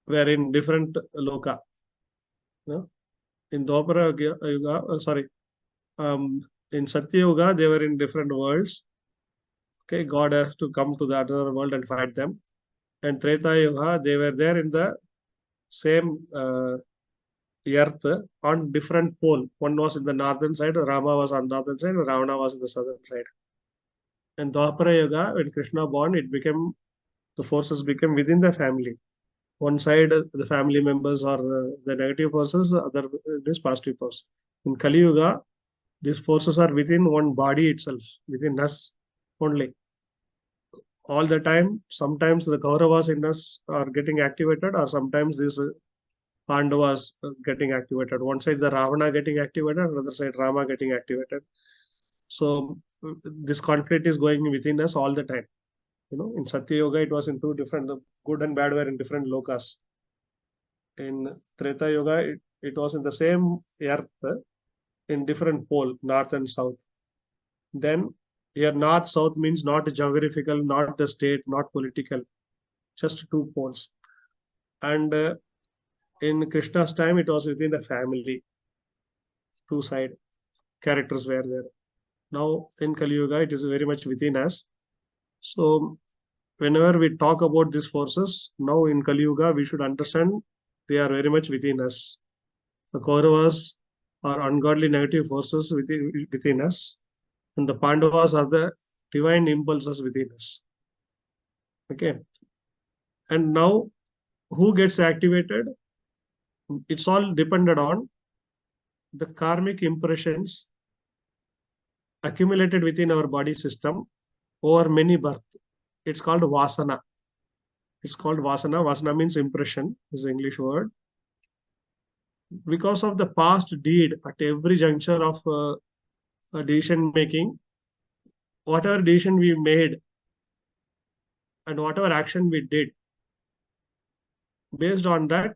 were in different loka. In Dwapara Yuga, in Satya Yuga, they were in different worlds. Okay, God has to come to the other world and fight them. And Treta Yuga, they were there in the same earth on different pole. One was in the northern side, Rama was on the northern side, and Ravana was on the southern side. And Dwapara Yuga, when Krishna born, the forces became within the family. One side, the family members are the negative forces, the other is positive force. In Kali Yuga, these forces are within one body itself, within us only. All the time, sometimes the Kauravas in us are getting activated, or sometimes these Pandavas getting activated. One side the Ravana getting activated, another side Rama getting activated. So this conflict is going within us all the time. In Satya Yoga, it was in 2 different, the good and bad were in different lokas. In Treta Yoga, it was in the same earth in different pole, north and south. Then here north south means not geographical, not the state, not political, just 2 poles. And in Krishna's time, it was within the family. 2 side characters were there. Now in Kali Yuga, it is very much within us. So whenever we talk about these forces, now in Kali Yuga, we should understand they are very much within us. The Kauravas are ungodly negative forces within us, and the Pandavas are the divine impulses within us. Okay. And now, who gets activated? It's all dependent on the karmic impressions accumulated within our body system over many births. It's called vasana. Vasana means impression, is the English word. Because of the past deed at every juncture of decision making, whatever decision we made and whatever action we did, based on that,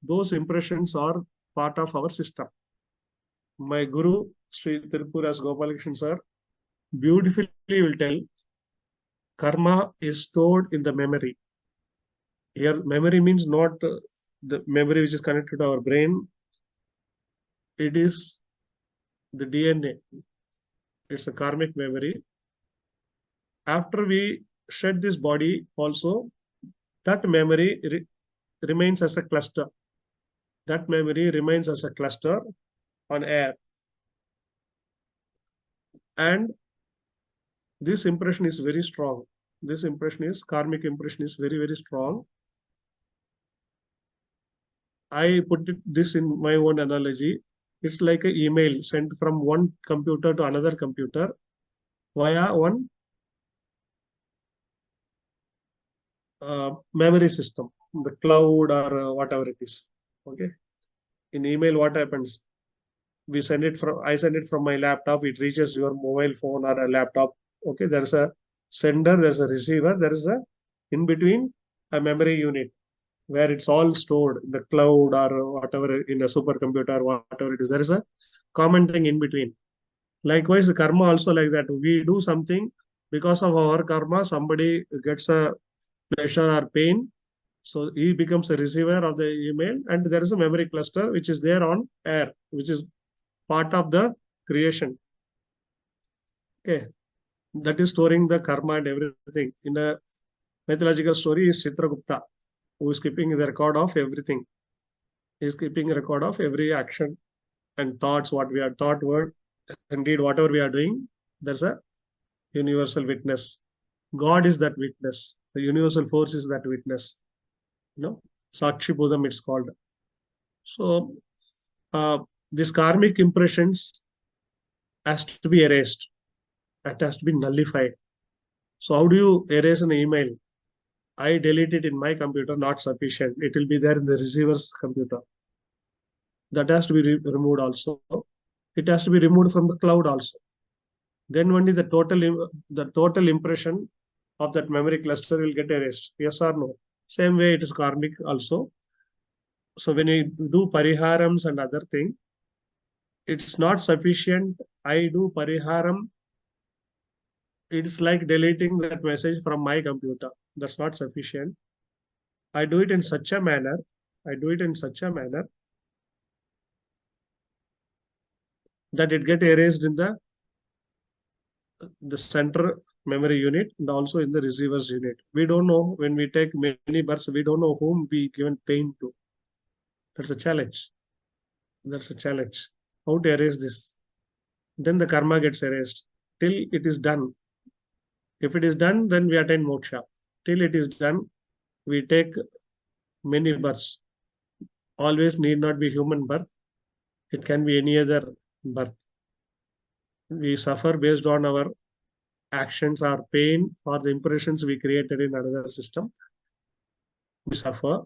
those impressions are part of our system. My Guru, Sri Tirupuras Gopalakrishnan sir, beautifully will tell, karma is stored in the memory. Here, memory means not the memory which is connected to our brain. It is the DNA. It's a karmic memory. After we shed this body also, that memory remains as a cluster. That memory remains as a cluster on air. And this impression is very strong. This impression is, karmic impression is very, very strong. I put this in my own analogy. It's like an email sent from one computer to another computer via one memory system, the cloud or whatever it is. Okay. In email, what happens? I send it from my laptop. It reaches your mobile phone or a laptop. Okay. There's a sender, there's a receiver, there is a in between a memory unit where it's all stored in the cloud or whatever in a supercomputer, whatever it is. There is a common thing in between. Likewise, the karma also like that. We do something because of our karma, somebody gets a pleasure or pain. So he becomes a receiver of the email, and there is a memory cluster which is there on air, which is part of the creation. Okay. That is storing the karma and everything. In a mythological story is Chitragupta, who is keeping the record of everything. He is keeping a record of every action and thoughts, what we are thought, word, indeed, whatever we are doing. There's a universal witness. God is that witness. The universal force is that witness. Sakshi Bodham it's called. So these karmic impressions has to be erased. That has to be nullified. So how do you erase an email? I delete it in my computer, not sufficient. It will be there in the receiver's computer. That has to be removed also. It has to be removed from the cloud also. Then only the total impression of that memory cluster will get erased. Yes or no? Same way it is karmic also. So when you do pariharams and other thing, it's not sufficient. I do pariharam. It's like deleting that message from my computer. That's not sufficient. I do it in such a manner. That it get erased in the center memory unit and also in the receiver's unit. We don't know when we take many births, we don't know whom we given pain to. That's a challenge. How to erase this? Then the karma gets erased till it is done. If it is done, then we attain moksha. Till it is done, we take many births. Always need not be human birth. It can be any other birth. We suffer based on our actions or pain or the impressions we created in another system. We suffer.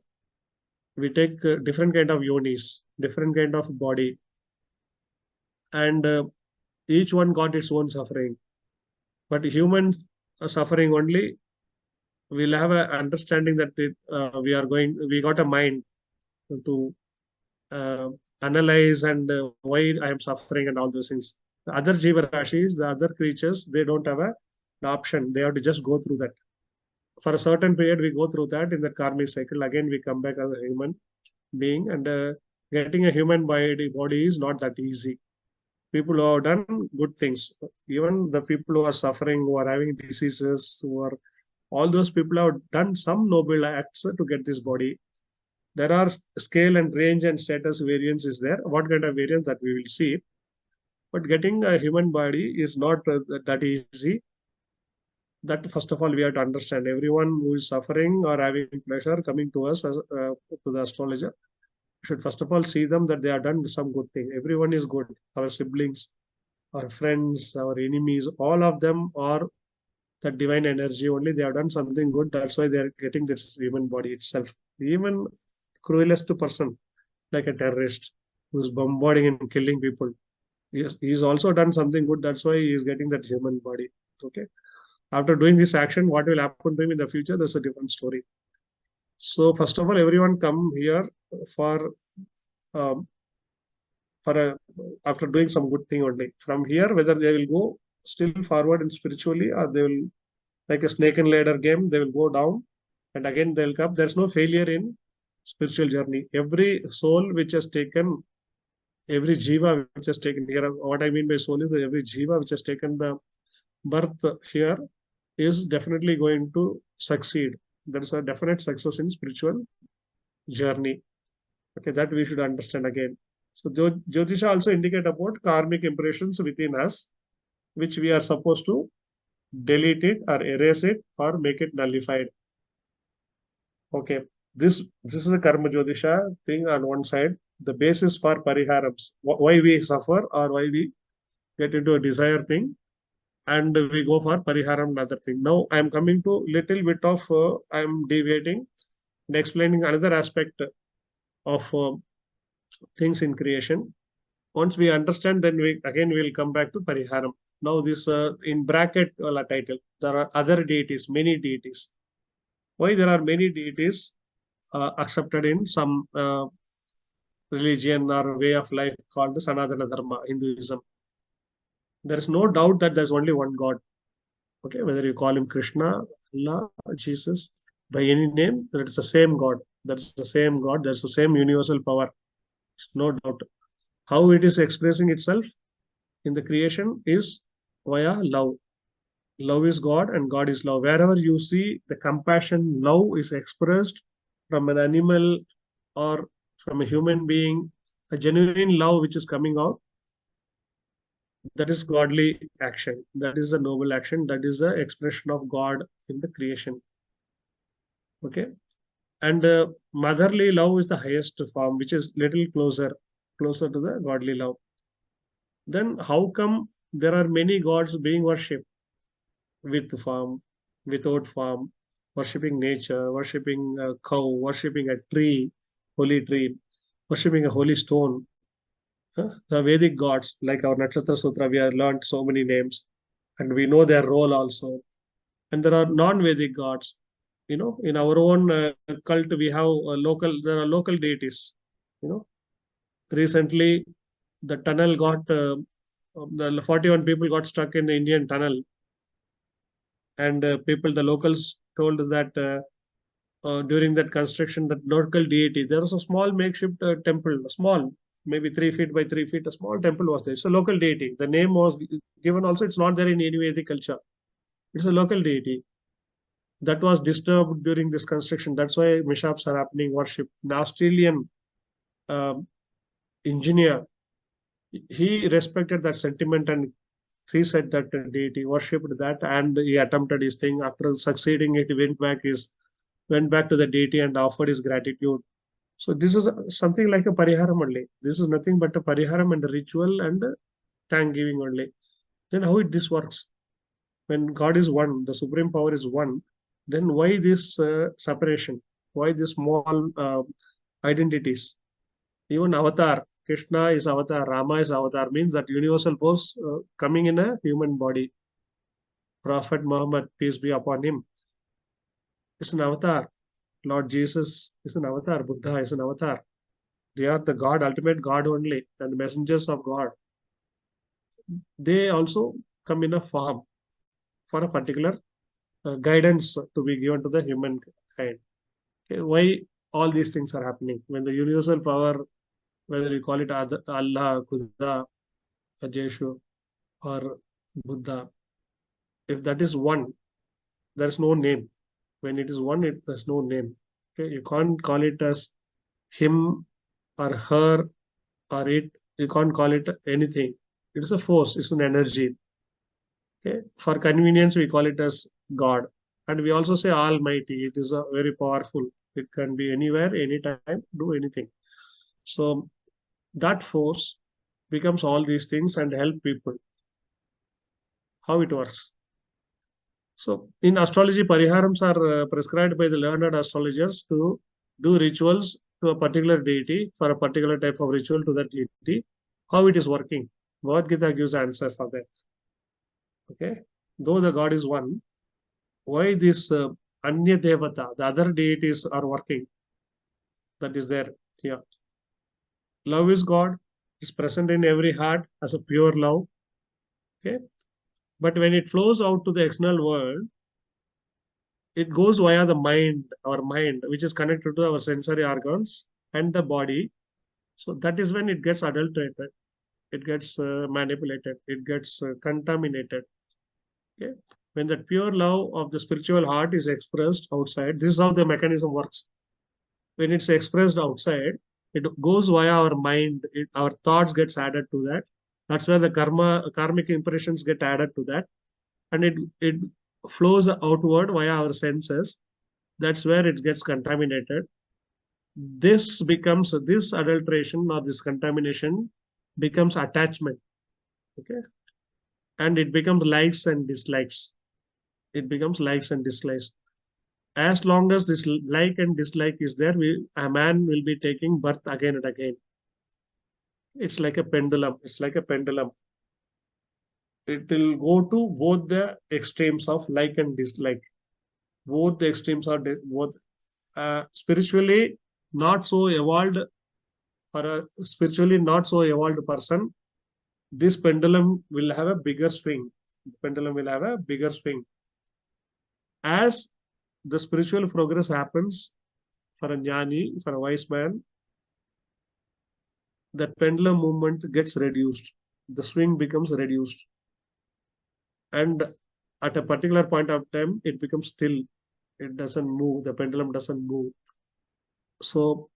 We take different kind of yonis, different kind of body, and each one got its own suffering. But humans are suffering only. We'll have an understanding that we got a mind to analyze and why I am suffering and all those things. The other jiva rashis, the other creatures, they don't have an option. They have to just go through that. For a certain period, we go through that in the karmic cycle. Again, we come back as a human being, and getting a human body is not that easy. People who have done good things, even the people who are suffering, who are having diseases, all those people have done some noble acts to get this body. There are scale and range and status variance is there. What kind of variance that we will see. But getting a human body is not that easy. That first of all, we have to understand. Everyone who is suffering or having pleasure coming to us as to the astrologer, should first of all see them that they have done some good thing. Everyone is good. Our siblings, our friends, our enemies, all of them are that divine energy. Only they have done something good. That's why they are getting this human body itself. Even cruelest person, like a terrorist who's bombarding and killing people, he's also done something good. That's why he is getting that human body. Okay. After doing this action, what will happen to him in the future? That's a different story. So first of all, everyone come here for after doing some good thing only. From here, whether they will go still forward in spiritually or they will, like a snake and ladder game, they will go down and again they'll come. There's no failure in spiritual journey. Every soul which has taken, every jiva which has taken here, what I mean by soul is that every jiva which has taken the birth here is definitely going to succeed. There is a definite success in spiritual journey. Okay, that we should understand again. So Jyotisha also indicate about karmic impressions within us, which we are supposed to delete it or erase it or make it nullified. Okay, This is a karma jyotisha thing on one side, the basis for pariharams, why we suffer or why we get into a desire thing, and we go for pariharam another thing. Now I am coming to little bit of I am deviating and explaining another aspect of things in creation. Once we understand, then we again will come back to pariharam. Now this in bracket title, there are other deities, many deities. Why there are many deities accepted in some religion or way of life called Sanatana Dharma, Hinduism? There is no doubt that there's only one God. Okay, whether you call him Krishna, Allah, Jesus, by any name, that is the same God. That's the same God. That's the same universal power. It's no doubt. How it is expressing itself in the creation is via love. Love is God and God is love. Wherever you see the compassion, love is expressed from an animal or from a human being, a genuine love which is coming out, that is godly action. That is a noble action. That is the expression of God in the creation. Okay. And motherly love is the highest form, which is little closer to the godly love. Then how come there are many gods being worshipped? With form, without form, worshipping nature, worshipping a cow, worshipping a tree, holy tree, worshipping a holy stone. The Vedic gods, like our Nakshatra Sutra, we have learned so many names and we know their role also. And there are non-Vedic gods. You know, in our own cult, we have there are local deities. You know, recently the tunnel got, the 41 people got stuck in the Indian tunnel. And the locals told that during that construction, that local deity, there was a small makeshift temple, small, maybe 3 feet by 3 feet, a small temple was there. It's a local deity. The name was given also, it's not there in any Vedic culture. It's a local deity that was disturbed during this construction. That's why mishaps are happening, worship. The Australian engineer, he respected that sentiment and he said that deity, worshipped that, and he attempted his thing. After succeeding, it went back to the deity and offered his gratitude. So this is something like a pariharam only. This is nothing but a pariharam and a ritual and a thank giving only. Then how this works? When God is one, the supreme power is one, then why this separation? Why this small identities? Even avatar, Krishna is avatar, Rama is avatar, means that universal force coming in a human body. Prophet Muhammad, peace be upon him, is an avatar. Lord Jesus is an avatar. Buddha is an avatar. They are the God, ultimate God only, and the messengers of God. They also come in a form for a particular guidance to be given to the humankind. Okay, why all these things are happening? When the universal power, whether you call it Allah, Khuda, Jeshu, or Buddha, if that is one, there's no name. When it is one, there's no name. Okay, you can't call it as him or her or it. You can't call it anything. It is a force. It's an energy. Okay, for convenience, we call it as God, and we also say Almighty. It is a very powerful. It can be anywhere, anytime, do anything. So that force becomes all these things and help people. How it works? So in astrology, pariharams are prescribed by the learned astrologers to do rituals to a particular deity for a particular type of ritual to that deity. How it is working? Bhagavad Gita gives answer for that. Okay, though the God is one, why this Anya Devata, the other deities are working? That is there. Yeah, love is God, is present in every heart as a pure love. Okay, but when it flows out to the external world, it goes via the mind, our mind, which is connected to our sensory organs and the body. So that is when it gets adulterated, it gets manipulated, it gets contaminated. Okay, when that pure love of the spiritual heart is expressed outside, this is how the mechanism works. When it's expressed outside, it goes via our mind, our thoughts gets added to that. That's where the karmic impressions get added to that, and it flows outward via our senses. That's where it gets contaminated. this adulteration or this contamination becomes attachment. Okay. And it becomes likes and dislikes. It becomes likes and dislikes. As long as this like and dislike is there, a man will be taking birth again and again. It's like a pendulum. It's like a pendulum. It will go to both the extremes of like and dislike. Both the extremes are both spiritually not so evolved. For a spiritually not so evolved person, this pendulum will have a bigger swing. The pendulum will have a bigger swing. As the spiritual progress happens for a jnani, for a wise man, that pendulum movement gets reduced. The swing becomes reduced. And at a particular point of time, it becomes still. It doesn't move. The pendulum doesn't move. So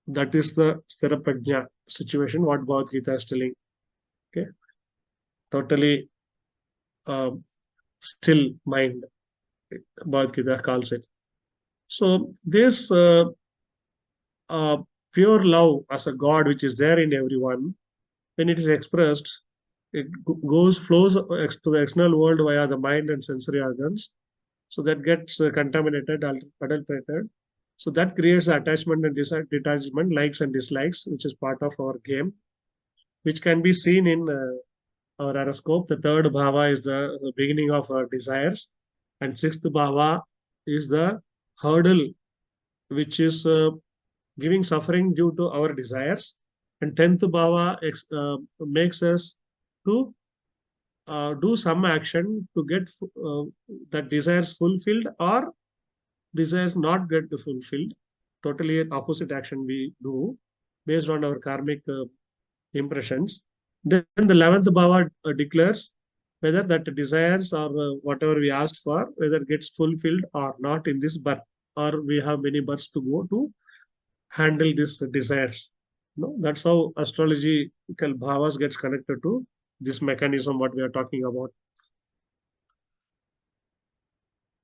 that is the sthira prajna situation, what Bhagavad Gita is telling. Okay. Totally still mind, Bhagavad Gita calls it. So this pure love as a God which is there in everyone, when it is expressed, it flows to the external world via the mind and sensory organs. So that gets contaminated, adulterated. So that creates attachment and detachment, likes and dislikes, which is part of our game, which can be seen in our horoscope. The third bhava is the beginning of our desires, and sixth bhava is the hurdle, which is giving suffering due to our desires. And 10th bhava makes us to do some action to get that desires fulfilled or desires not get fulfilled. Totally opposite action we do based on our karmic impressions. Then the 11th bhava declares whether that desires or whatever we asked for, whether it gets fulfilled or not in this birth, or we have many births to go to handle these desires. No, that's how astrological bhavas gets connected to this mechanism what we are talking about.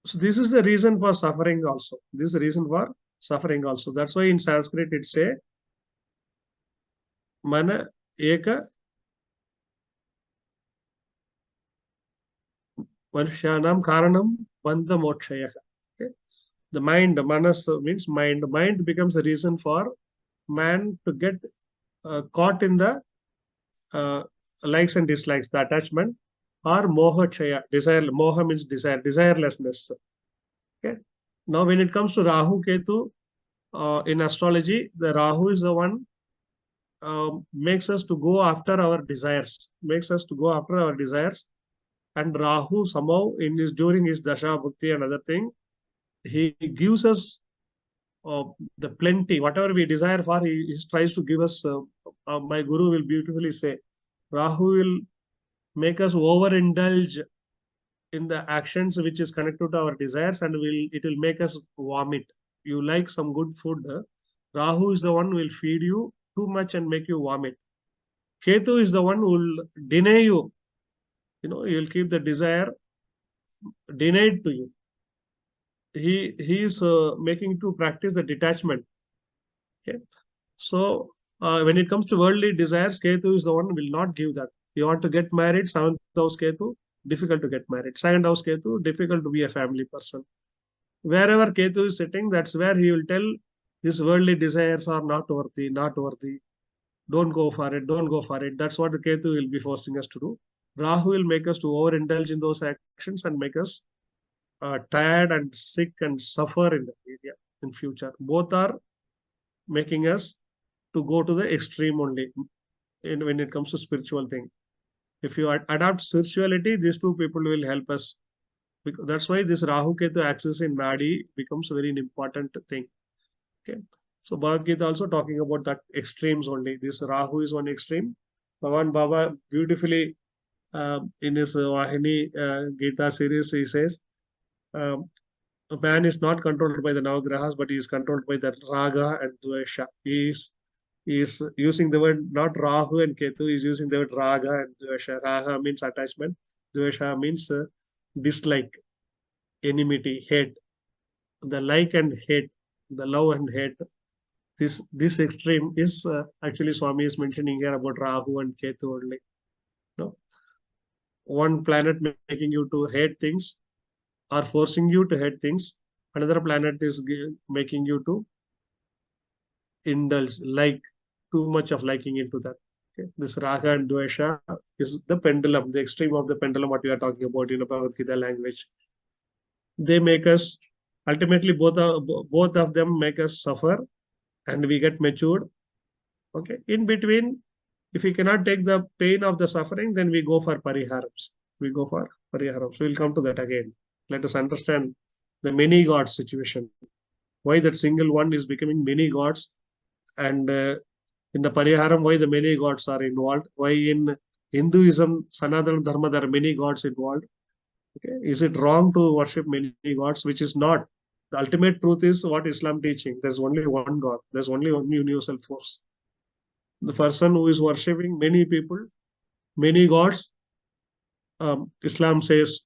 So this is the reason for suffering also. This is the reason for suffering also. That's why in Sanskrit it say mana eka Manushanam karanam bandha mokshaya. Okay. The mind, manas means mind. Mind becomes the reason for man to get caught in the likes and dislikes, the attachment, or moha chaya, desire. Moha means desire, desirelessness. Okay. Now, when it comes to Rahu Ketu in astrology, the Rahu is the one makes us to go after our desires, and Rahu somehow during his dasha bhukti and other thing, he gives us the plenty, whatever we desire for, he tries to give us. My guru will beautifully say, Rahu will make us overindulge in the actions which is connected to our desires, and it will make us vomit. You like some good food, Rahu is the one who will feed you too much and make you vomit. Ketu is the one who will deny you. He will keep the desire denied to you. He is making to practice the detachment. Okay. So when it comes to worldly desires, Ketu is the one who will not give that. You want to get married, 7th house Ketu, difficult to get married. 2nd house Ketu, difficult to be a family person. Wherever Ketu is sitting, that's where he will tell these worldly desires are not worthy, not worthy. Don't go for it, don't go for it. That's what the Ketu will be forcing us to do. Rahu will make us to overindulge in those actions and make us tired and sick and suffer in the area in future. Both are making us to go to the extreme only when it comes to spiritual thing. If you adapt spirituality, these two people will help us. Because that's why this Rahu Ketu axis in Nadi becomes a very important thing. Okay. So Bhagavad Gita also talking about that extremes only. This Rahu is one extreme. Bhavan Baba beautifully in his Vahini Gita series, he says, a man is not controlled by the Navagrahas, but he is controlled by the Raga and Dvesha. He is using the word not Rahu and Ketu, he is using the word Raga and Dvesha. Raga means attachment, Dvesha means dislike, enmity, hate. The like and hate, the love and hate, This extreme is actually Swami is mentioning here about Rahu and Ketu only. No, one planet making you to hate things or forcing you to hate things. Another planet is making you to indulge, like too much of liking into that. Okay. This Raga and Dvesha is the pendulum, the extreme of the pendulum, what we are talking about in a Bhagavad Gita language. They make us, ultimately both of them make us suffer and we get matured. Okay. In between, if we cannot take the pain of the suffering, then we go for Pariharams. We go for Pariharams. We'll come to that again. Let us understand the many gods situation. Why that single one is becoming many gods, and in the Pariharam, why the many gods are involved? Why in Hinduism, Sanatana Dharma, there are many gods involved? Okay. Is it wrong to worship many gods? Which is not. The ultimate truth is what Islam teaching. There's only one God. There's only one universal force. The person who is worshipping many people, many gods, Islam says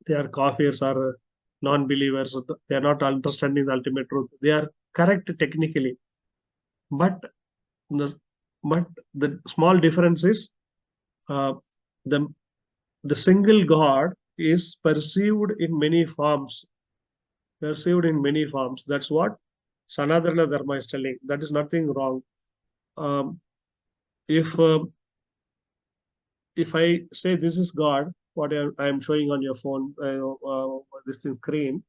they are kafirs or non-believers. They are not understanding the ultimate truth. They are correct technically, but the but the small difference is uh, the the single God is perceived in many forms. Perceived in many forms. That's what Sanatana Dharma is telling. That is nothing wrong. Um, if if I say this is God, what I am showing on your phone, this thing screen,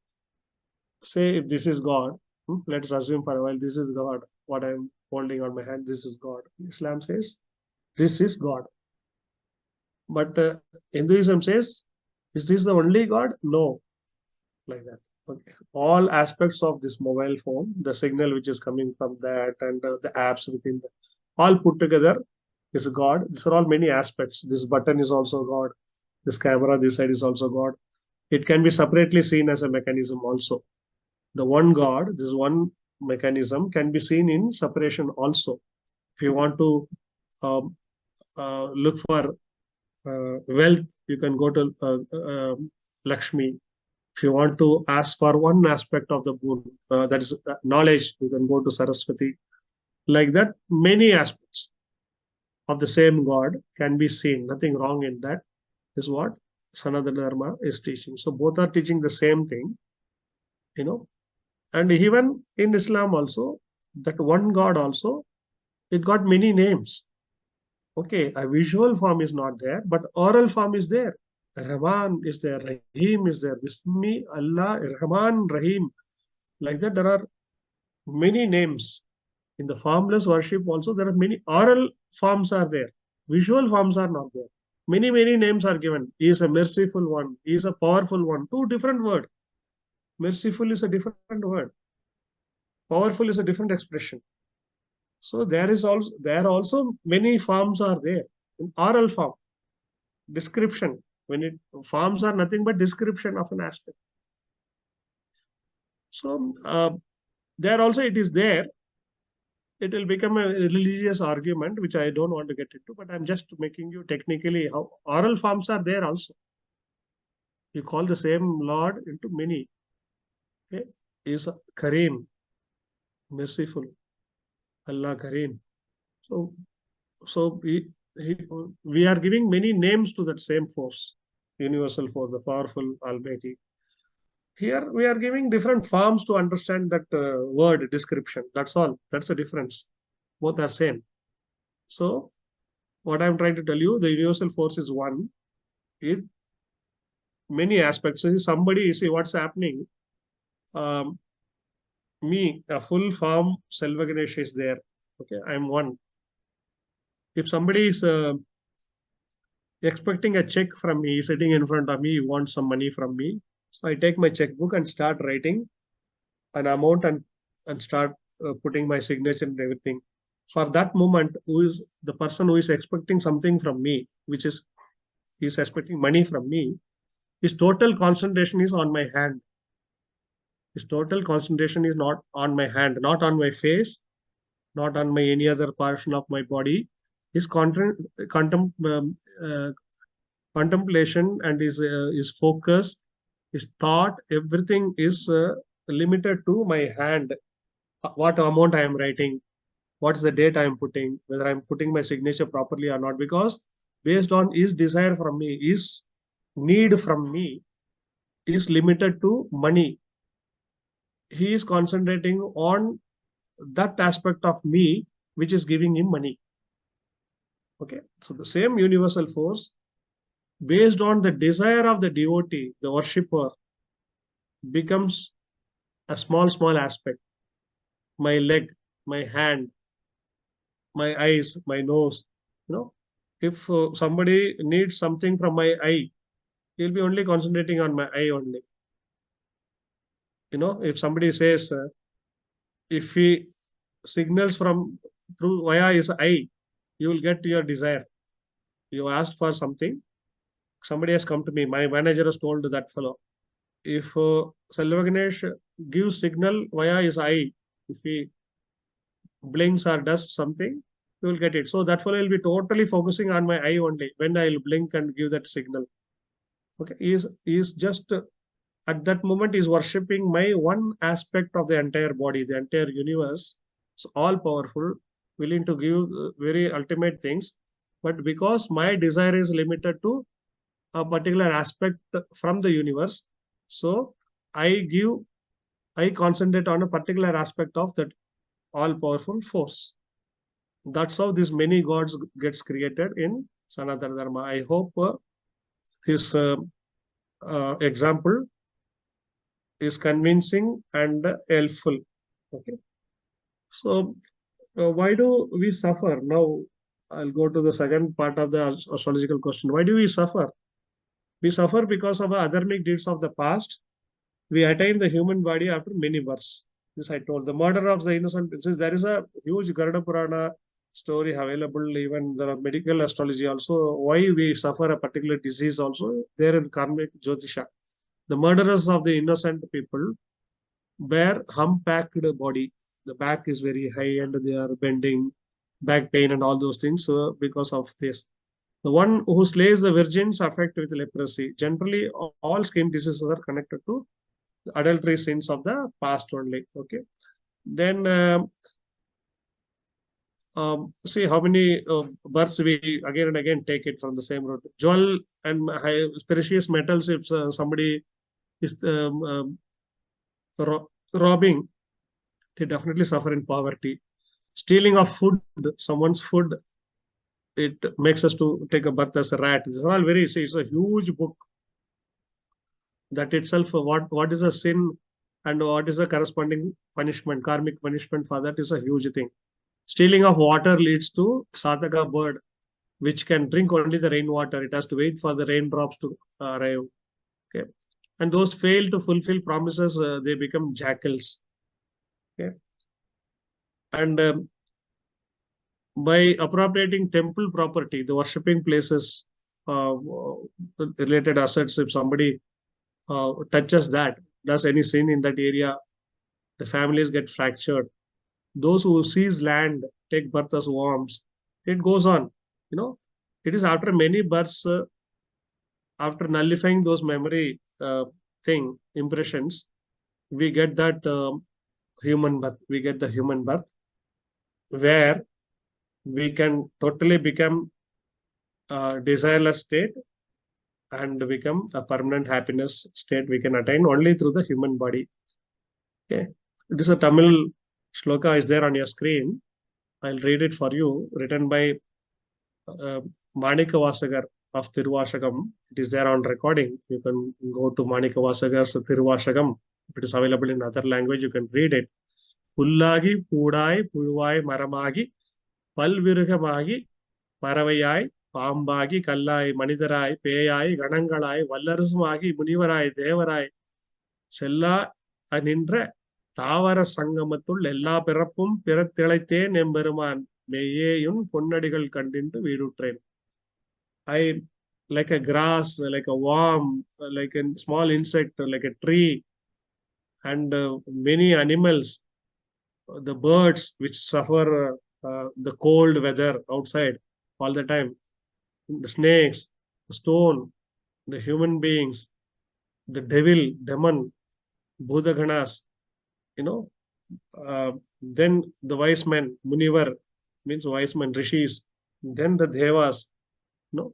say if this is God, let's assume for a while this is God, what I'm holding on my hand, this is God. Islam says this is God. But Hinduism says, is this the only God? No, like that. Okay. All aspects of this mobile phone, the signal which is coming from that and the apps within that, all put together is God. These are all many aspects. This button is also God. This camera, this side is also God. It can be separately seen as a mechanism also. The one God, this one mechanism can be seen in separation also. If you want to look for wealth, you can go to Lakshmi. If you want to ask for one aspect of the boon, that is knowledge, you can go to Saraswati. Like that, many aspects of the same God can be seen. Nothing wrong in that is what Sanatana Dharma is teaching. So both are teaching the same thing, you know. And even in Islam also, that one God also, it got many names. Okay, a visual form is not there, but oral form is there. Rahman is there, Rahim is there, Bismi, Allah, Rahman, Rahim. Like that, there are many names. In the formless worship also, there are many oral forms are there. Visual forms are not there. Many, many names are given. He is a merciful one. He is a powerful one. Two different words. Merciful is a different word. Powerful is a different expression. So there are also many forms are there in oral form. Description. Forms are nothing but description of an aspect. So there also it is there. It will become a religious argument, which I don't want to get into, but I'm just making you technically how oral forms are there also. You call the same Lord into many. Okay? Is Kareem, merciful, Allah Kareem. So we are giving many names to that same force, universal force, the powerful Almighty. Here we are giving different forms to understand that word description. That's all. That's the difference. Both are same. So what I'm trying to tell you, the universal force is one. It many aspects. So somebody see what's happening. Me, a full form Selva Ganesh is there. Okay, I'm one. If somebody is expecting a check from me, sitting in front of me, he wants some money from me. So I take my checkbook and start writing an amount and start putting my signature and everything. For that moment, who is the person who is expecting something from me, which is he's expecting money from me, his total concentration is on my hand. His total concentration is not on my hand, not on my face, not on my any other portion of my body. His contemplation and his focus, his thought, everything is limited to my hand. what amount I am writing, what's the date I am putting, whether I'm putting my signature properly or not, because based on his desire from me, his need from me is limited to money. He is concentrating on that aspect of me which is giving him money. Okay, so the same universal force, based on the desire of the devotee, the worshipper, becomes a small aspect. My leg, my hand, my eyes, my nose. If somebody needs something from my eye, he'll be only concentrating on my eye only. If somebody says, if he signals from through via his eye, you will get your desire. You asked for something, somebody has come to me, my manager has told that fellow, if Selva Ganesh gives signal via his eye, if he blinks or does something, you will get it. So that fellow will be totally focusing on my eye only when I will blink and give that signal. Okay, he is just at that moment is worshipping my one aspect of the entire body, the entire universe. It's all powerful, willing to give very ultimate things. But because my desire is limited to a particular aspect from the universe, so I concentrate on a particular aspect of that all powerful force. That's how these many gods gets created in Sanatana Dharma. I hope this example is convincing and helpful. Okay, so why do we suffer? Now I'll go to the second part of the astrological question. Why do we suffer? We suffer because of our adharmic deeds of the past. We attain the human body after many births. This I told. The murder of the innocent. Since there is a huge Garuda Purana story available, even the medical astrology also, why we suffer a particular disease also there in karmic Jyotisha. The murderers of the innocent people bear humpbacked body. The back is very high and they are bending, back pain and all those things because of this. The one who slays the virgins affected with leprosy. Generally, all skin diseases are connected to the adultery sins of the past only. Okay. Then see how many births we again and again take it from the same road. Jewel and precious metals, if somebody is robbing, they definitely suffer in poverty. Stealing of food, someone's food, it makes us to take a birth as a rat. It's all very, it's a huge book. That itself, what is a sin and what is a corresponding punishment, karmic punishment for that is a huge thing. Stealing of water leads to Sataka bird, which can drink only the rainwater. It has to wait for the raindrops to arrive. Okay. And those fail to fulfill promises, they become jackals. Okay. And by appropriating temple property, the worshipping places, related assets, if somebody touches that, does any sin in that area, the families get fractured. Those who seize land take birth as worms. It goes on. It is after many births, after nullifying those memory impressions, we get that human birth. We get the human birth where we can totally become a desireless state and become a permanent happiness state we can attain only through the human body. Okay. This is a Tamil shloka is there on your screen. I'll read it for you, written by Manika Vasagar of Tiruvashagam. It is there on recording. You can go to Manika Vasagar's Tiruvashagam. If it is available in other language, you can read it. Pullagi, Pudai, Purvai, Maramagi, Palvirgamagi, Paravayai, Pambagi, Kallai, Manidarai, Payai, Ganangalai, Vallarasmagi, Munivarai, Devarai, Sella, Anindra, Tavara Sangamatull, Ella Perapum, Peratelaite, Nemberman, Mayayun, Punadigal Kandintu, Vidu train. I like a grass, like a worm, like a small insect, like a tree, and many animals, the birds which suffer the cold weather outside all the time, the snakes, the stone, the human beings, the devil, demon, Bhudaganas, then the wise men, Munivar means wise men, Rishis, then the Devas. No,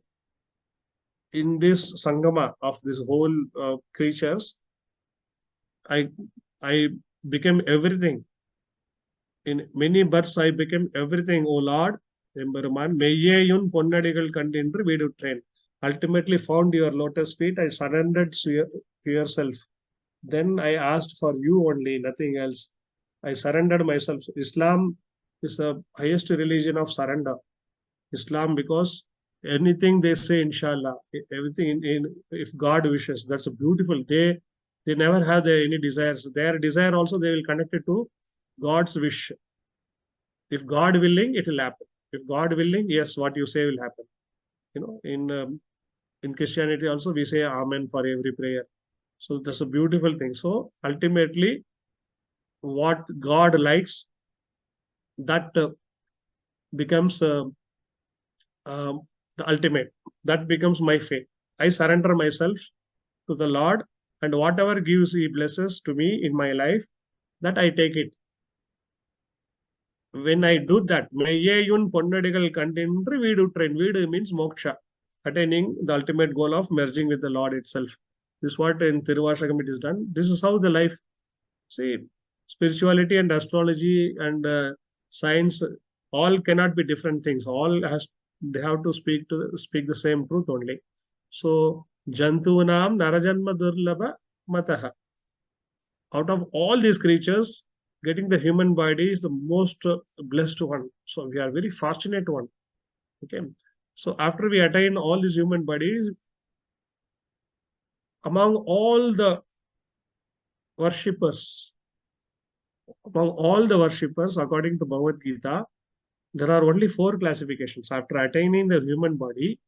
in this Sangama of this whole creatures, I I became everything. In many births, I became everything, O Lord, Emberuman, Meyyeyun Ponnadigal Kandindru Vidu train. Ultimately found your lotus feet, I surrendered to yourself. Then I asked for you only, nothing else. I surrendered myself. Islam is the highest religion of surrender. Islam, because anything they say, inshallah, everything if God wishes, that's a beautiful. They never have any desires. Their desire also they will connect it to God's wish. If God willing, it will happen. If God willing, yes, what you say will happen. In Christianity also we say Amen for every prayer. So that's a beautiful thing. So ultimately, what God likes, that becomes the ultimate. That becomes my faith. I surrender myself to the Lord, and whatever gives He blesses to me in my life, that I take it. When I do that, Meyyeyun Ponnadigal Kandindru Vidu train. Vidu means moksha, attaining the ultimate goal of merging with the Lord itself. This is what in Tiruvashakam it is done. This is how the life. See, spirituality and astrology and science all cannot be different things. All they have to speak the same truth only. So Jantunam Narajanma Durlabha Mataha. Out of all these creatures, getting the human body is the most blessed one. So we are very fortunate one. Okay. So after we attain all these human bodies, among all the worshippers, according to Bhagavad Gita, there are only 4 classifications. After attaining the human body,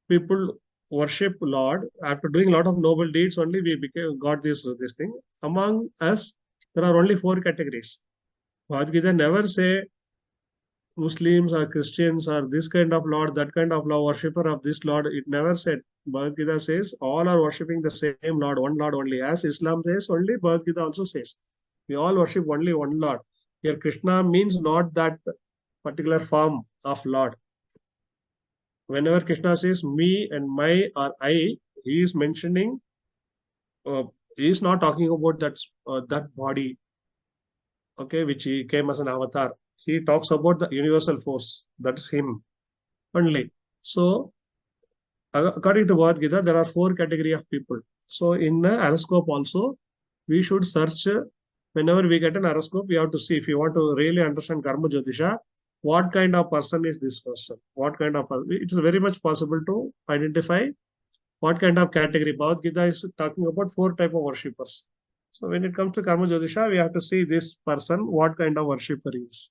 people worship Lord. After doing a lot of noble deeds, only we got this thing. Among us, there are only 4 categories. Bhagavad Gita never say Muslims or Christians or this kind of Lord, that kind of Lord, worshipper of this Lord. It never said. Bhagavad Gita says all are worshipping the same Lord, one Lord only. As Islam says, only Bhagavad Gita also says. We all worship only one Lord. Here Krishna means not that particular form of Lord. Whenever Krishna says me and my or I, he is mentioning, he is not talking about that body, okay, which he came as an avatar. He talks about the universal force. That's him only. So, according to Bhagavad Gita, there are 4 category of people. So, in the horoscope also, we should search. Whenever we get an horoscope, we have to see if you want to really understand Karma Jyotisha, what kind of person is this person? What kind of it is very much possible to identify what kind of category. Bhagavad Gita is talking about 4 type of worshippers. So when it comes to Karma Jyotisha, we have to see this person, what kind of worshipper he is.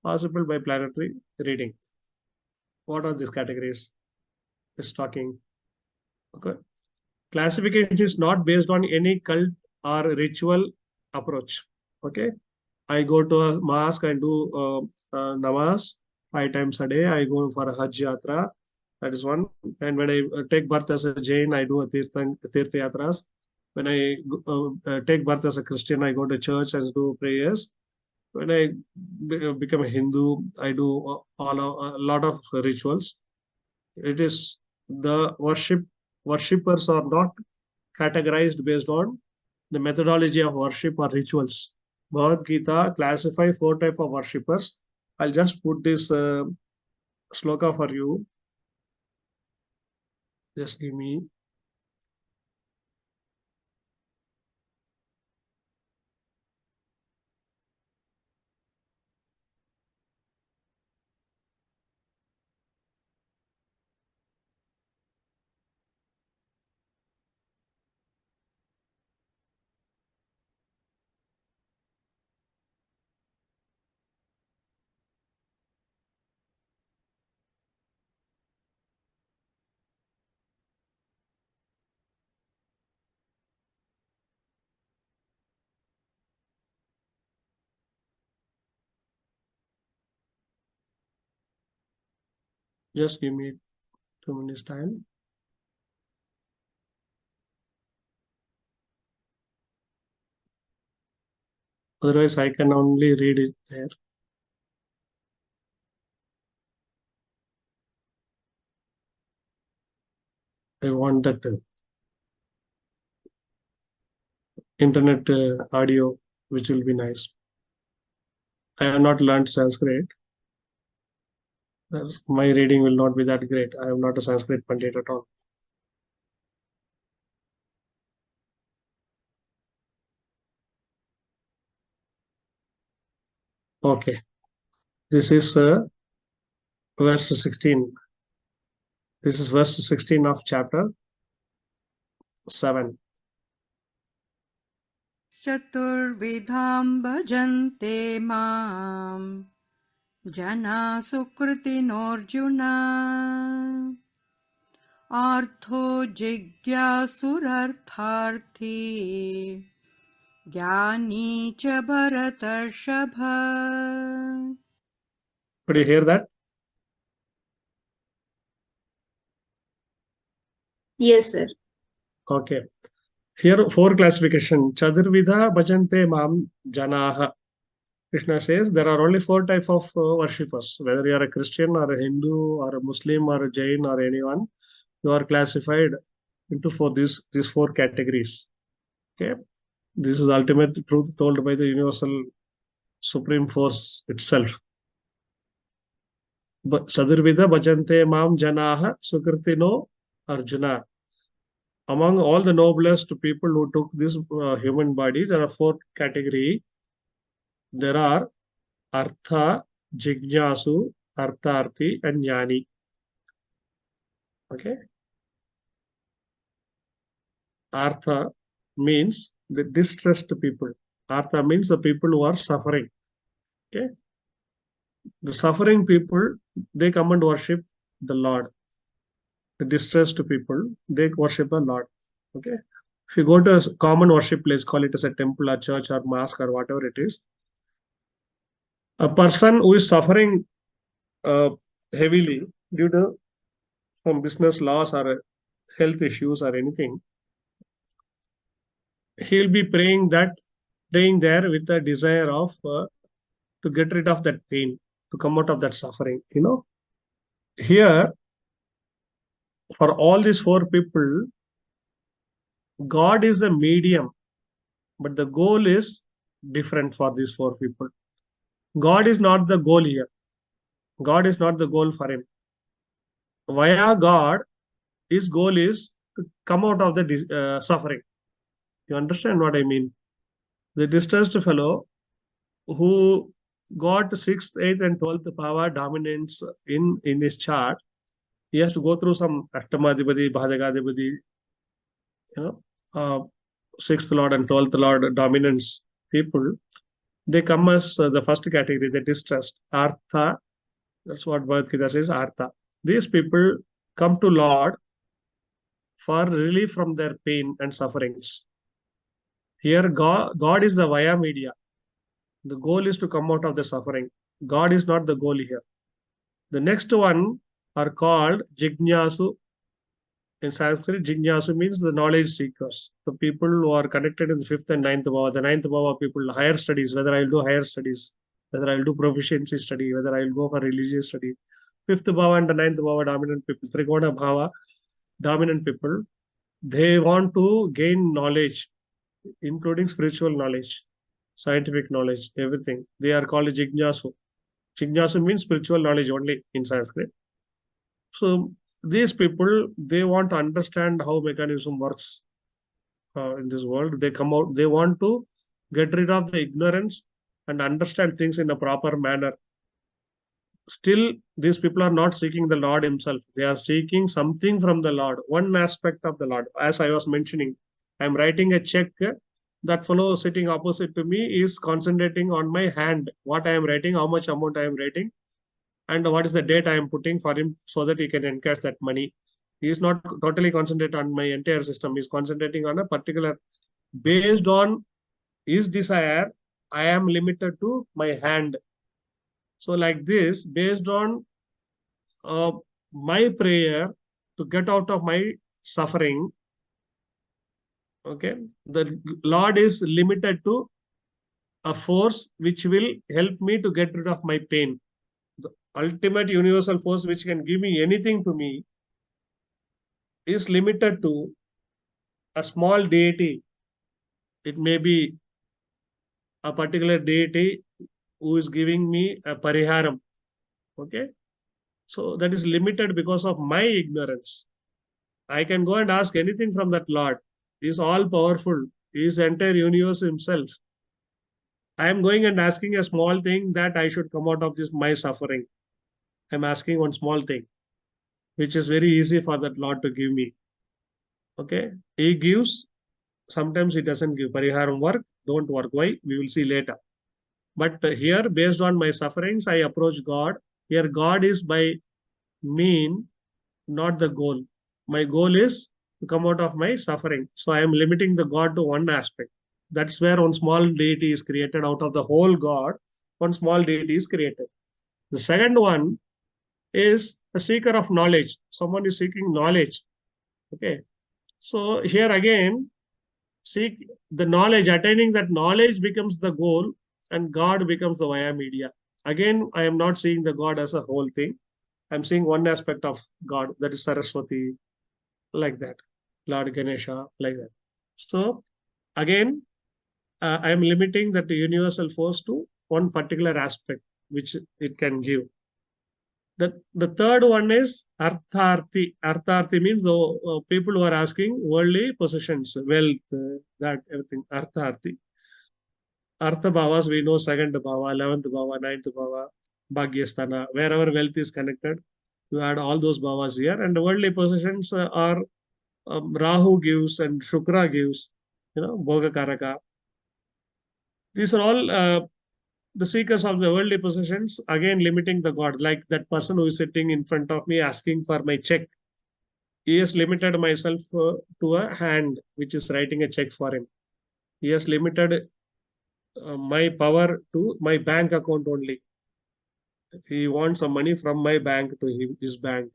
Possible by planetary reading. What are these categories? It's talking. Okay. Classification is not based on any cult or ritual approach. Okay. I go to a mosque and do namaz 5 times a day. I go for a Hajj Yatra. That is one. And when I take birth as a Jain, I do a Tirtha Yatras. When I take birth as a Christian, I go to church and do prayers. When I become a Hindu, I do a lot of rituals. It is the worshippers are not categorized based on the methodology of worship or rituals. Bhagavad Gita classify 4 type of worshippers. I'll just put this sloka for you. Just give me. Just give me 2 minutes time. Otherwise, I can only read it there. I want that internet audio, which will be nice. I have not learned Sanskrit. My reading will not be that great. I am not a Sanskrit Pandit at all. Okay. This is verse 16. This is verse 16 of chapter 7.
चतुर्विधां भजन्ते मां जना सुकृतिनोऽर्जुन ortho जिज्ञासुरर्थार्थी ज्ञानी च भरतर्षभ.
Could you hear that?
Yes, sir.
Okay. Here, 4 classification. Chaturvidha bhajante mam janaha. Krishna says there are only 4 types of worshippers. Whether you are a Christian or a Hindu or a Muslim or a Jain or anyone, you are classified into these 4 categories. Okay. This is ultimate truth told by the universal supreme force itself. Chaturvidha bhajante mam janaha sukrtino Arjuna. Among all the noblest people who took this human body, there are 4 categories. There are Artha, Jignasu, Artharthi, and Jnani. Okay. Artha means the distressed people. Artha means the people who are suffering. Okay. The suffering people, they come and worship the Lord. The distressed people, they worship the Lord. Okay. If you go to a common worship place, call it as a temple or church or mosque or whatever it is, a person who is suffering heavily due to some business loss or health issues or anything, he'll be praying there with a desire of to get rid of that pain, to come out of that suffering. Here for all these 4 people, God is the medium, but the goal is different for these 4 people. God is not the goal here. God is not the goal for him. Via God, his goal is to come out of the suffering. You understand what I mean? The distressed fellow who got 6th, 8th, and 12th bhava dominance in his chart, he has to go through some Ashtamadhipati, Bhajagadipati, 6th Lord and 12th Lord dominance people. They come as the first category, the distressed. Artha, that's what Bhagavad Gita says, Artha. These people come to Lord for relief from their pain and sufferings. Here, God is the via media. The goal is to come out of the suffering. God is not the goal here. The next one are called Jignasu. In Sanskrit, Jignasu means the knowledge seekers. The people who are connected in the 5th and 9th bhava. The 9th bhava people, higher studies, whether I'll do higher studies, whether I'll do proficiency study, whether I'll go for religious study. 5th bhava and the 9th bhava dominant people, Trikona bhava dominant people, they want to gain knowledge, including spiritual knowledge, scientific knowledge, everything. They are called Jignasu. Jignasu means spiritual knowledge only in Sanskrit. So these people, they want to understand how mechanism works in this world. They come out, they want to get rid of the ignorance and understand things in a proper manner. Still, these people are not seeking the Lord himself. They are seeking something from the Lord, one aspect of the Lord. As I was mentioning, I'm writing a check. That fellow sitting opposite to me is concentrating on my hand, what I am writing, how much amount I am writing, and what is the date I am putting for him so that he can encash that money. He is not totally concentrated on my entire system. He is concentrating on a particular, based on his desire, I am limited to my hand. So like this, based on my prayer to get out of my suffering, okay, the Lord is limited to a force which will help me to get rid of my pain. The ultimate universal force which can give me anything to me is limited to a small deity. It may be a particular deity who is giving me a Pariharam. Okay. So that is limited because of my ignorance. I can go and ask anything from that Lord. He is all powerful. He is the entire universe himself. I am going and asking a small thing that I should come out of this my suffering. I'm asking one small thing, which is very easy for that Lord to give me. Okay. He gives, sometimes he doesn't give. Pariharam work, don't work. Why? We will see later. But here, based on my sufferings, I approach God. Here, God is by mean, not the goal. My goal is to come out of my suffering. So I am limiting the God to one aspect. That's where one small deity is created out of the whole God. One small deity is created. The second one is a seeker of knowledge. Someone is seeking knowledge. Okay. So here again, seek the knowledge, attaining that knowledge becomes the goal, and God becomes the via media. Again, I am not seeing the God as a whole thing. I'm seeing one aspect of God, that is Saraswati, like that, Lord Ganesha, like that. So again, I am limiting that universal force to one particular aspect which it can give. The third one is Artharthi. Artharthi means the people who are asking worldly possessions, wealth, that everything. Artharthi. Artha bhavas, we know second bhava, 11th bhava, 9th bhava, Bhagyasthana. Wherever wealth is connected, you add all those bhavas here. And worldly possessions are Rahu gives and Shukra gives, Bhoga Karaka. These are all the seekers of the worldly possessions, again limiting the God, like that person who is sitting in front of me asking for my check. He has limited myself to a hand which is writing a check for him. He has limited my power to my bank account only. He wants some money from my bank to his bank.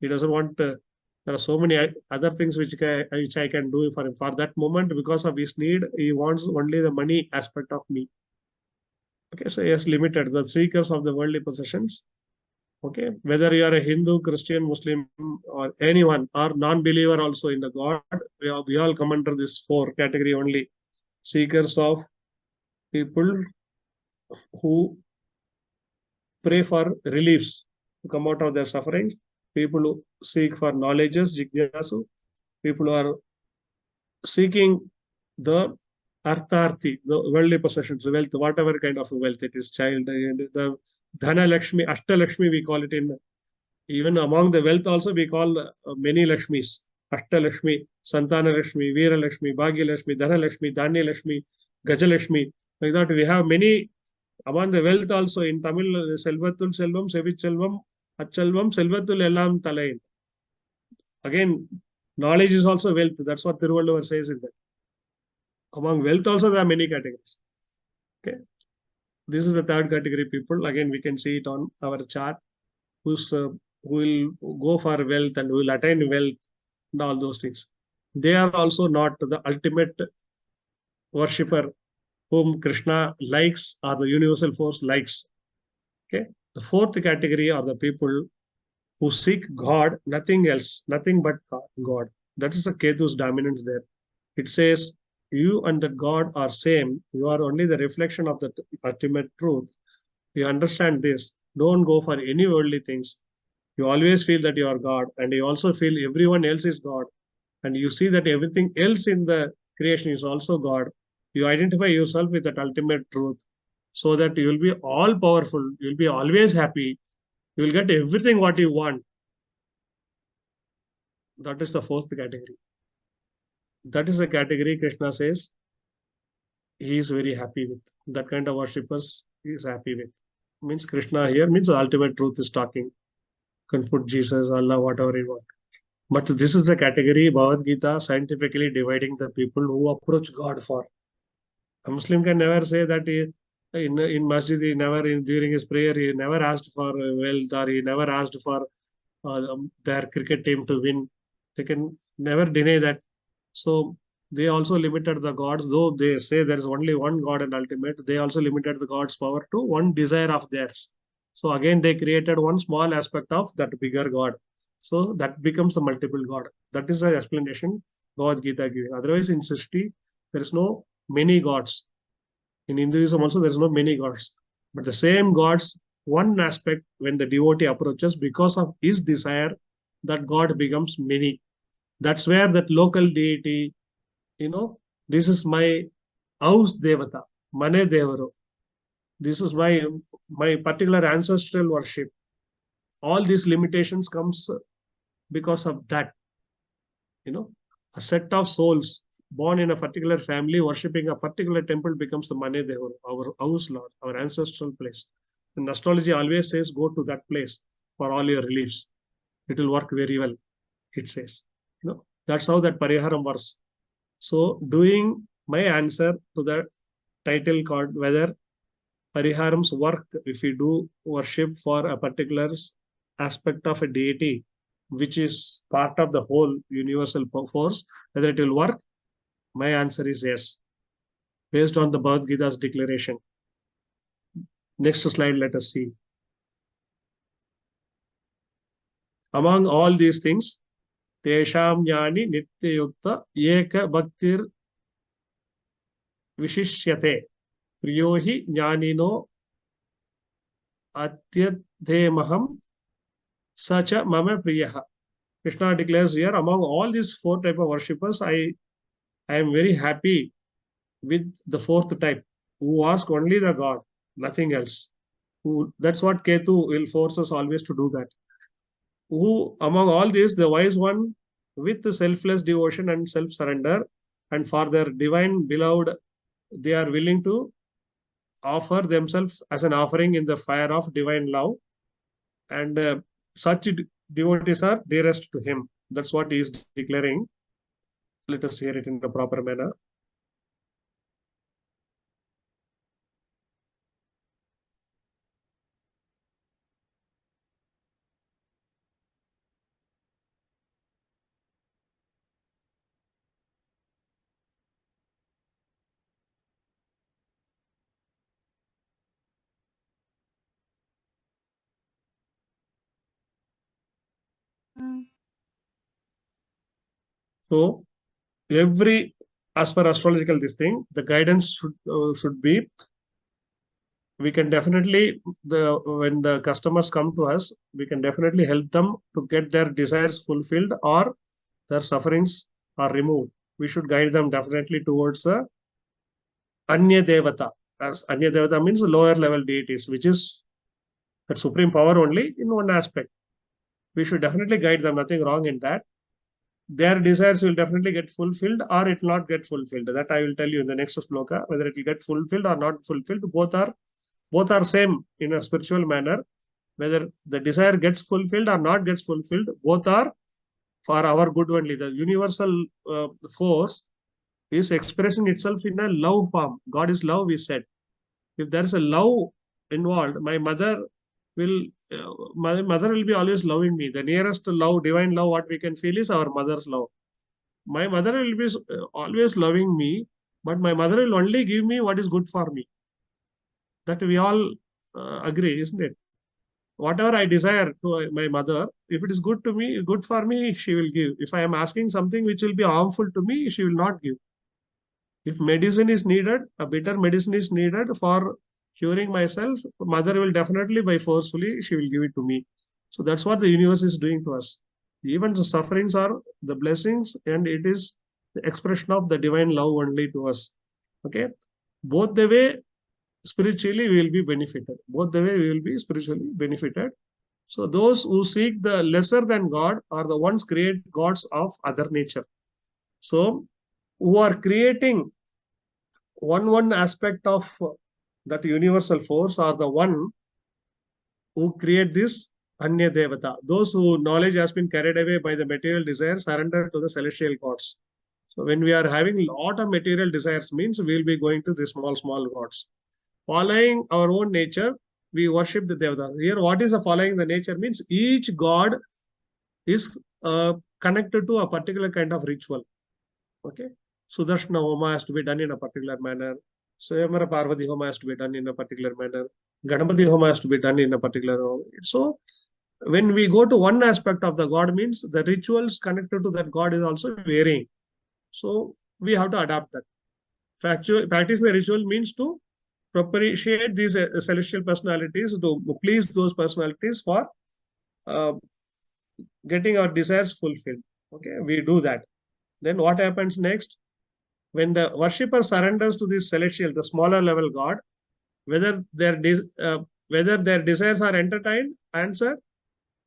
He doesn't want. There are so many other things which I can do for him. For that moment, because of his need, he wants only the money aspect of me. Okay, so he has limited the seekers of the worldly possessions. Okay, whether you are a Hindu, Christian, Muslim, or anyone, or non-believer also in the God, we all come under this 4 category only. Seekers of people who pray for reliefs to come out of their sufferings, people who seek for knowledges, jignasu, people who are seeking the artharthi, the worldly possessions, wealth, whatever kind of wealth it is, child, the dhana lakshmi, ashta lakshmi, we call it in, even among the wealth also we call many lakshmis, ashta lakshmi, santana lakshmi, veera lakshmi, bhagya lakshmi, dhana lakshmi, dhanya lakshmi, gaja lakshmi. Like that we have many among the wealth also. In Tamil, selvatul selvam, sevich selvam, achalvam, selvatul ellam talayin. Again, knowledge is also wealth. That's what Thiruvalluvar says in that. Among wealth also there are many categories. Okay, this is the third category people. Again, we can see it on our chart. Who will go for wealth and will attain wealth and all those things. They are also not the ultimate worshipper whom Krishna likes or the universal force likes. Okay, the fourth category are the people who seek God, nothing else, nothing but God. That is the Ketu's dominance there. It says, you and the God are same. You are only the reflection of the ultimate truth. You understand this. Don't go for any worldly things. You always feel that you are God, and you also feel everyone else is God. And you see that everything else in the creation is also God. You identify yourself with that ultimate truth so that you will be all powerful. You will be always happy. You will get everything what you want. That is the fourth category. That is the category Krishna says he is very happy with. That kind of worshippers he is happy with. Means Krishna here means the ultimate truth is talking. You can put Jesus, Allah, whatever you want. But this is the category Bhagavad Gita scientifically dividing the people who approach God for. A Muslim can never say that in masjid he never during his prayer he never asked for wealth or he never asked for their cricket team to win. They can never deny that. So They also limited the gods, though they say there is only one God and ultimate. They also limited the God's power to one desire of theirs. So again, they created one small aspect of that bigger God. So that becomes the multiple God. That is the explanation Bhagavad Gita gives. Otherwise, in Srishti, there is no many gods. In Hinduism also, there is no many gods. But the same gods, one aspect, when the devotee approaches, because of his desire, that God becomes many. That's where that local deity, this is my house devata, mane devaru. This is my particular ancestral worship. All these limitations comes because of that. A set of souls born in a particular family worshipping a particular temple becomes the mane devaru, our house lord, our ancestral place. And astrology always says go to that place for all your reliefs. It will work very well, it says. That's how that Pariharam works. So doing my answer to the title called whether Pariharam's work, if we do worship for a particular aspect of a deity, which is part of the whole universal force, whether it will work, my answer is yes, based on the Bhagavad Gita's declaration. Next slide, let us see. Among all these things, Tesham Yani Nityayukta Eka Bhaktir Vishishyate Priyohi Jnanino Atyadhemaham Sacha Mama Priyaha. Krishna declares here, among all these four type of worshippers, I am very happy with the fourth type, who ask only the God, nothing else. That's what Ketu will force us always to do that. Who among all these, the wise one with selfless devotion and self-surrender, and for their divine beloved, they are willing to offer themselves as an offering in the fire of divine love. And such devotees are dearest to him. That's what he is declaring. Let us hear it in a proper manner. So as per astrological this thing, the guidance should be, we can definitely, when the customers come to us, we can definitely help them to get their desires fulfilled or their sufferings are removed. We should guide them definitely towards Anya Devata. As Anya Devata means lower level deities, which is that supreme power only in one aspect. We should definitely guide them, nothing wrong in that. Their desires will definitely get fulfilled or it will not get fulfilled. That I will tell you in the next sloka, whether it will get fulfilled or not fulfilled. Both are same in a spiritual manner. Whether the desire gets fulfilled or not gets fulfilled, both are for our good only. The universal force is expressing itself in a love form. God is love, we said. If there is a love involved, my mother will be always loving me. The nearest love, divine love, what we can feel is our mother's love. My mother will be always loving me, but my mother will only give me what is good for me. That we all agree, isn't it? Whatever I desire to my mother, if it is good to me, good for me, she will give. If I am asking something which will be harmful to me, she will not give. If medicine is needed, a bitter medicine is needed for curing myself, mother will definitely, by forcefully, she will give it to me. So that's what the universe is doing to us. Even the sufferings are the blessings, and it is the expression of the divine love only to us. Okay, both the way spiritually we will be benefited. Both the way we will be spiritually benefited. So those who seek the lesser than God are the ones create gods of other nature. So who are creating one aspect of that universal force are the one who create this Anya Devata. Those whose knowledge has been carried away by the material desires surrender to the celestial gods. So when we are having a lot of material desires means we will be going to the small gods. Following our own nature, we worship the Devata. Here, what is the following the nature means each god is connected to a particular kind of ritual. Okay. Sudarshana Homa has to be done in a particular manner. Swayamvara Parvati Homa has to be done in a particular manner. Ganapati Homa has to be done in a particular way. So when we go to one aspect of the god means the rituals connected to that god is also varying. So we have to adapt that. Practicing the ritual means to propitiate these celestial personalities, to please those personalities for uh, getting our desires fulfilled. Okay, we do that. Then what happens next? When the worshipper surrenders to this celestial, the smaller level god, whether their desires are entertained, answer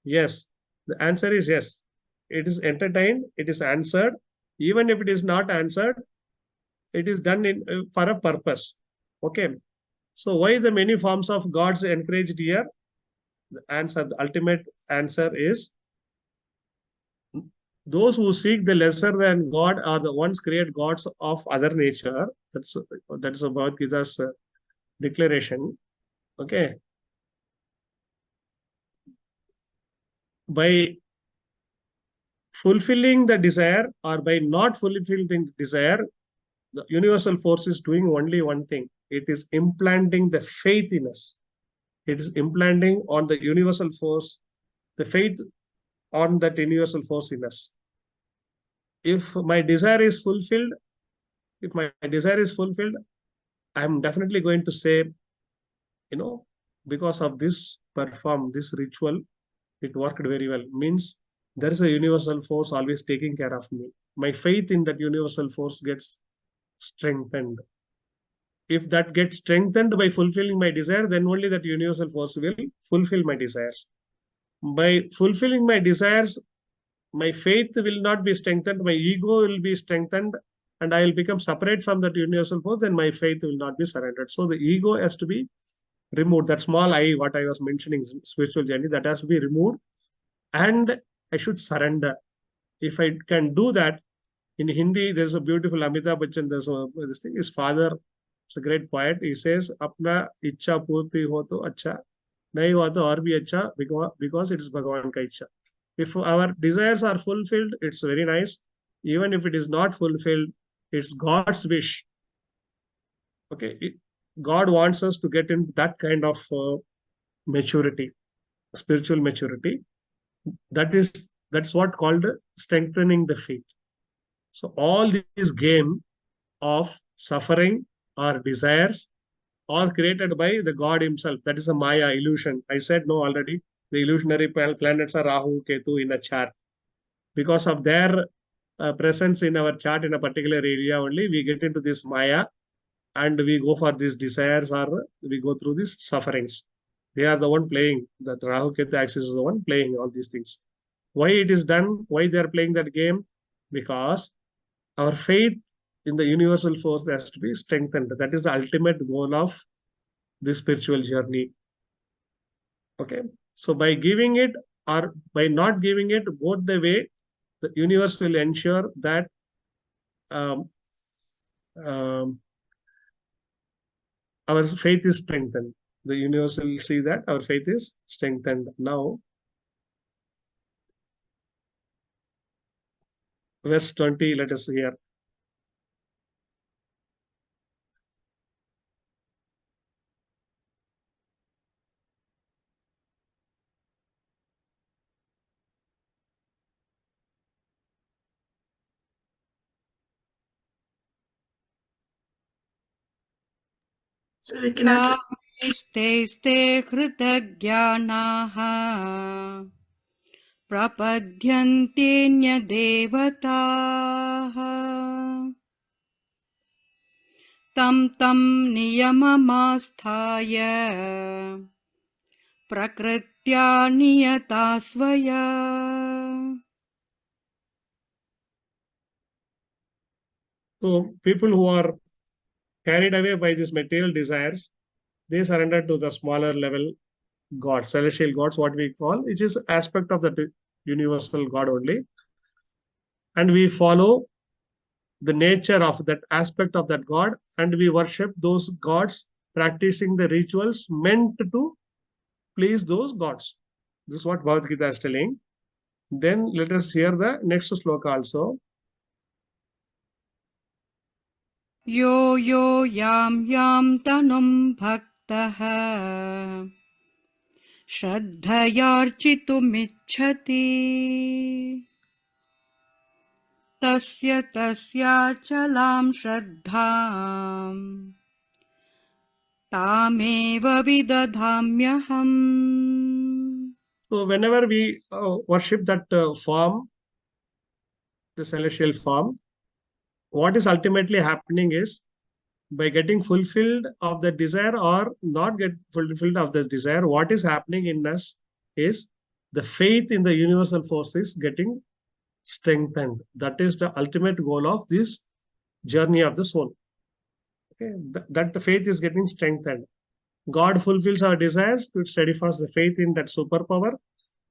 yes. The answer is yes. It is entertained. It is answered. Even if it is not answered, it is done for a purpose. Okay. So why the many forms of gods encouraged here? The answer, the ultimate answer is those who seek the lesser than God are the ones create gods of other nature. That's about Gita's declaration. Okay. By fulfilling the desire or by not fulfilling the desire, the universal force is doing only one thing. It is implanting the faith in us. It is implanting on the universal force, the faith on that universal force in us. If my desire is fulfilled, I'm definitely going to say, because of this this ritual, it worked very well. Means there is a universal force always taking care of me. My faith in that universal force gets strengthened. If that gets strengthened by fulfilling my desire, then only that universal force will fulfill my desires. By fulfilling my desires, my faith will not be strengthened, my ego will be strengthened, and I will become separate from that universal force, then my faith will not be surrendered. So the ego has to be removed. That small I, what I was mentioning, spiritual journey, that has to be removed, and I should surrender. If I can do that, in Hindi, there's a beautiful Amitabh Bachchan, this thing, his father, it's a great poet, he says, Apna ichha purti ho to acha, nahi hua to aur bhi acha, because it is Bhagavan ka ichha. If our desires are fulfilled, it's very nice. Even if it is not fulfilled, it's God's wish. Okay, God wants us to get into that kind of maturity, spiritual maturity. That's what called strengthening the faith. So all this game of suffering or desires are created by the God himself. That is a Maya illusion. I said no already. The illusionary planets are Rahu, Ketu in a chart. Because of their presence in our chart in a particular area only, we get into this Maya and we go for these desires or we go through these sufferings. They are the one playing. That Rahu Ketu axis is the one playing all these things. Why it is done? Why they are playing that game? Because our faith in the universal force has to be strengthened. That is the ultimate goal of this spiritual journey. Okay. So by giving it or by not giving it, both the way, the universe will ensure that our faith is strengthened. The universe will see that our faith is strengthened. Now, verse 20, let us hear.
So we can actually
कामैस्तैस्ते हृतज्ञानाः प्रपद्यन्तेऽन्यदेवताः तं नियममास्थाय प्रकृत्या नियता स्वया.
So people who are carried away by these material desires, they surrender to the smaller level gods, celestial gods, what we call, which is aspect of the universal God only. And we follow the nature of that aspect of that God, and we worship those gods, practicing the rituals meant to please those gods. This is what Bhagavad Gita is telling. Then let us hear the next sloka also.
यो यो यां यां तनुं भक्तः श्रद्धयार्चितुमिच्छति तस्य तस्याचलां श्रद्धाम् तामेव विदधाम्यहम्.
So whenever we worship that form, the celestial form, what is ultimately happening is, by getting fulfilled of the desire or not get fulfilled of the desire, what is happening in us is the faith in the universal force is getting strengthened. That is the ultimate goal of this journey of the soul. Okay, that the faith is getting strengthened. God fulfills our desires to steadfast the faith in that superpower,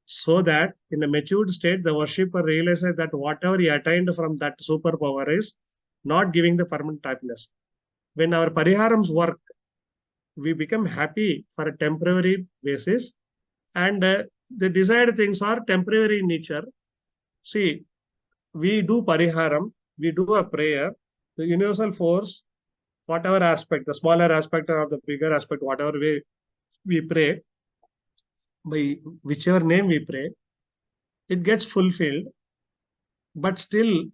so that in a matured state, the worshipper realizes that whatever he attained from that superpower is not giving the permanent happiness. When our pariharams work, we become happy for a temporary basis, and the desired things are temporary in nature. See, we do pariharam, we do a prayer, the universal force, whatever aspect, the smaller aspect or the bigger aspect, whatever way we pray, by whichever name we pray, it gets fulfilled, but still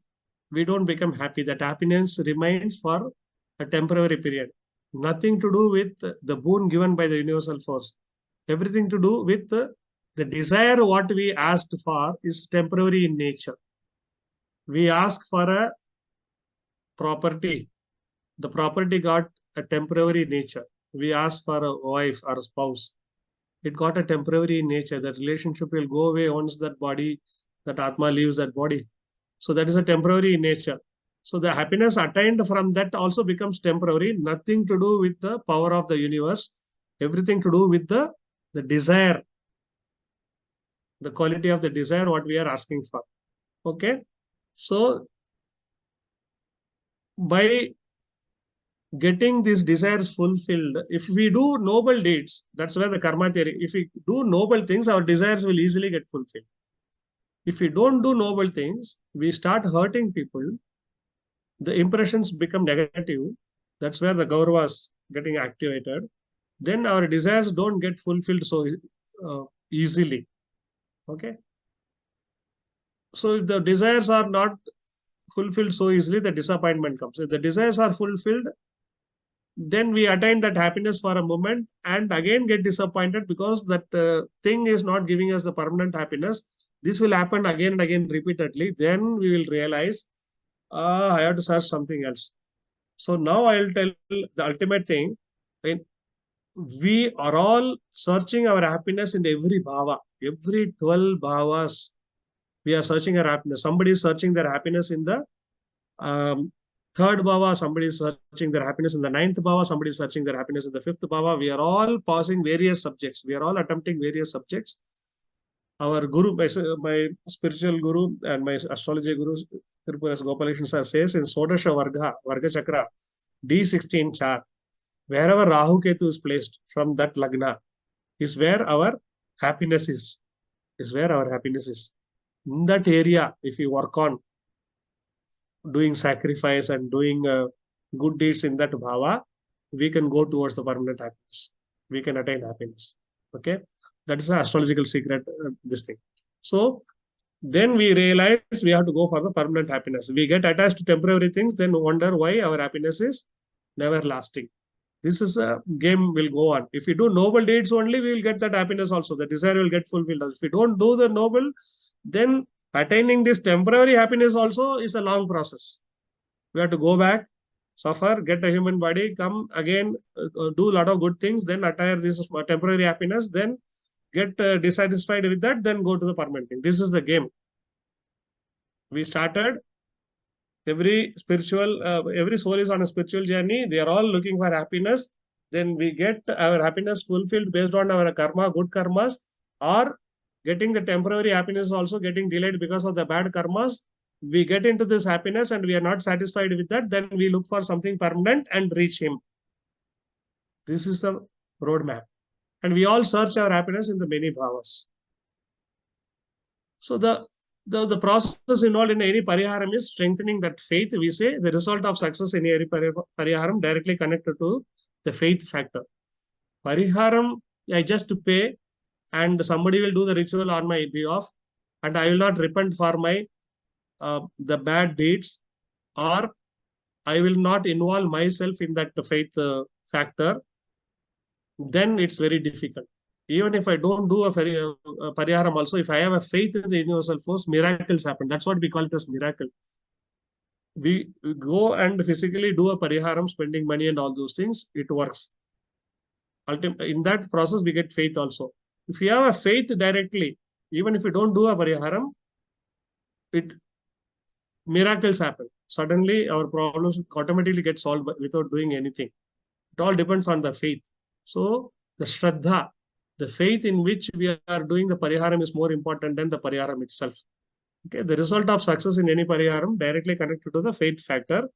we don't become happy. That happiness remains for a temporary period. Nothing to do with the boon given by the universal force. Everything to do with the desire what we asked for is temporary in nature. We ask for a property. The property got a temporary nature. We ask for a wife or a spouse. It got a temporary nature. That relationship will go away once that body, that Atma leaves that body. So that is a temporary nature. So the happiness attained from that also becomes temporary. Nothing to do with the power of the universe. Everything to do with the desire, the quality of the desire what we are asking for. Okay. So by getting these desires fulfilled, if we do noble deeds, that's where the karma theory, if we do noble things, our desires will easily get fulfilled. If we don't do noble things, we start hurting people, the impressions become negative. That's where the Gauravas getting activated. Then our desires don't get fulfilled so easily. Okay. So if the desires are not fulfilled so easily, the disappointment comes. If the desires are fulfilled, then we attain that happiness for a moment and again get disappointed because that thing is not giving us the permanent happiness. This will happen again and again repeatedly. Then we will realize, I have to search something else. So now I'll tell the ultimate thing. We are all searching our happiness in every bhava. Every 12 bhavas, we are searching our happiness. Somebody is searching their happiness in the third bhava, somebody is searching their happiness in the ninth bhava, somebody is searching their happiness in the fifth bhava. We are all passing various subjects. We are all attempting various subjects. Our guru, my spiritual guru and my astrology guru, Tirupura Gopalakrishna sir says in Sodasha Varga Chakra, D16 chart, wherever Rahu Ketu is placed from that Lagna is where our happiness is where our happiness is. In that area, if you work on doing sacrifice and doing good deeds in that bhava, we can go towards the permanent happiness. We can attain happiness. Okay. That is an astrological secret, this thing. So then we realize we have to go for the permanent happiness. We get attached to temporary things, then wonder why our happiness is never lasting. This is a game will go on. If we do noble deeds only, we will get that happiness also. The desire will get fulfilled. If we don't do the noble, then attaining this temporary happiness also is a long process. We have to go back, suffer, get a human body, come again, do a lot of good things, then attire this temporary happiness, then get dissatisfied with that, then go to the permanent thing. This is the game. We started, every soul is on a spiritual journey. They are all looking for happiness. Then we get our happiness fulfilled based on our karma, good karmas, or getting the temporary happiness also getting delayed because of the bad karmas. We get into this happiness and we are not satisfied with that. Then we look for something permanent and reach him. This is the roadmap. And we all search our happiness in the many bhavas. So the The process involved in any pariharam is strengthening that faith. We say the result of success in any pariharam directly connected to the faith factor. Pariharam, I just pay and somebody will do the ritual on my behalf, and I will not repent for my the bad deeds, or I will not involve myself in that faith factor. Then it's very difficult. Even if I don't do a pariharam also, if I have a faith in the universal force, miracles happen. That's what we call it as miracle. We go and physically do a pariharam, spending money and all those things, it works. In that process, we get faith also. If you have a faith directly, even if you don't do a pariharam, miracles happen. Suddenly, our problems automatically get solved without doing anything. It all depends on the faith. So, the Shraddha, the faith in which we are doing the pariharam is more important than the pariharam itself. Okay, the result of success in any pariharam directly connected to the faith factor.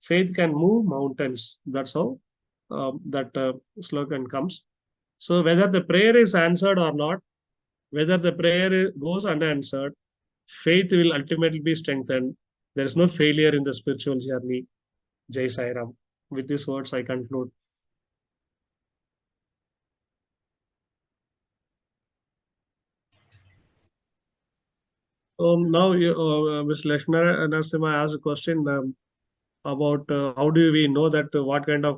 Faith can move mountains. That's how that slogan comes. So whether the prayer is answered or not, whether the prayer goes unanswered, faith will ultimately be strengthened. There is no failure in the spiritual journey. Jai Sai Ram. With these words, I conclude. Now, Ms. Lakshmi Narasimha asked a question about how do we know that what kind of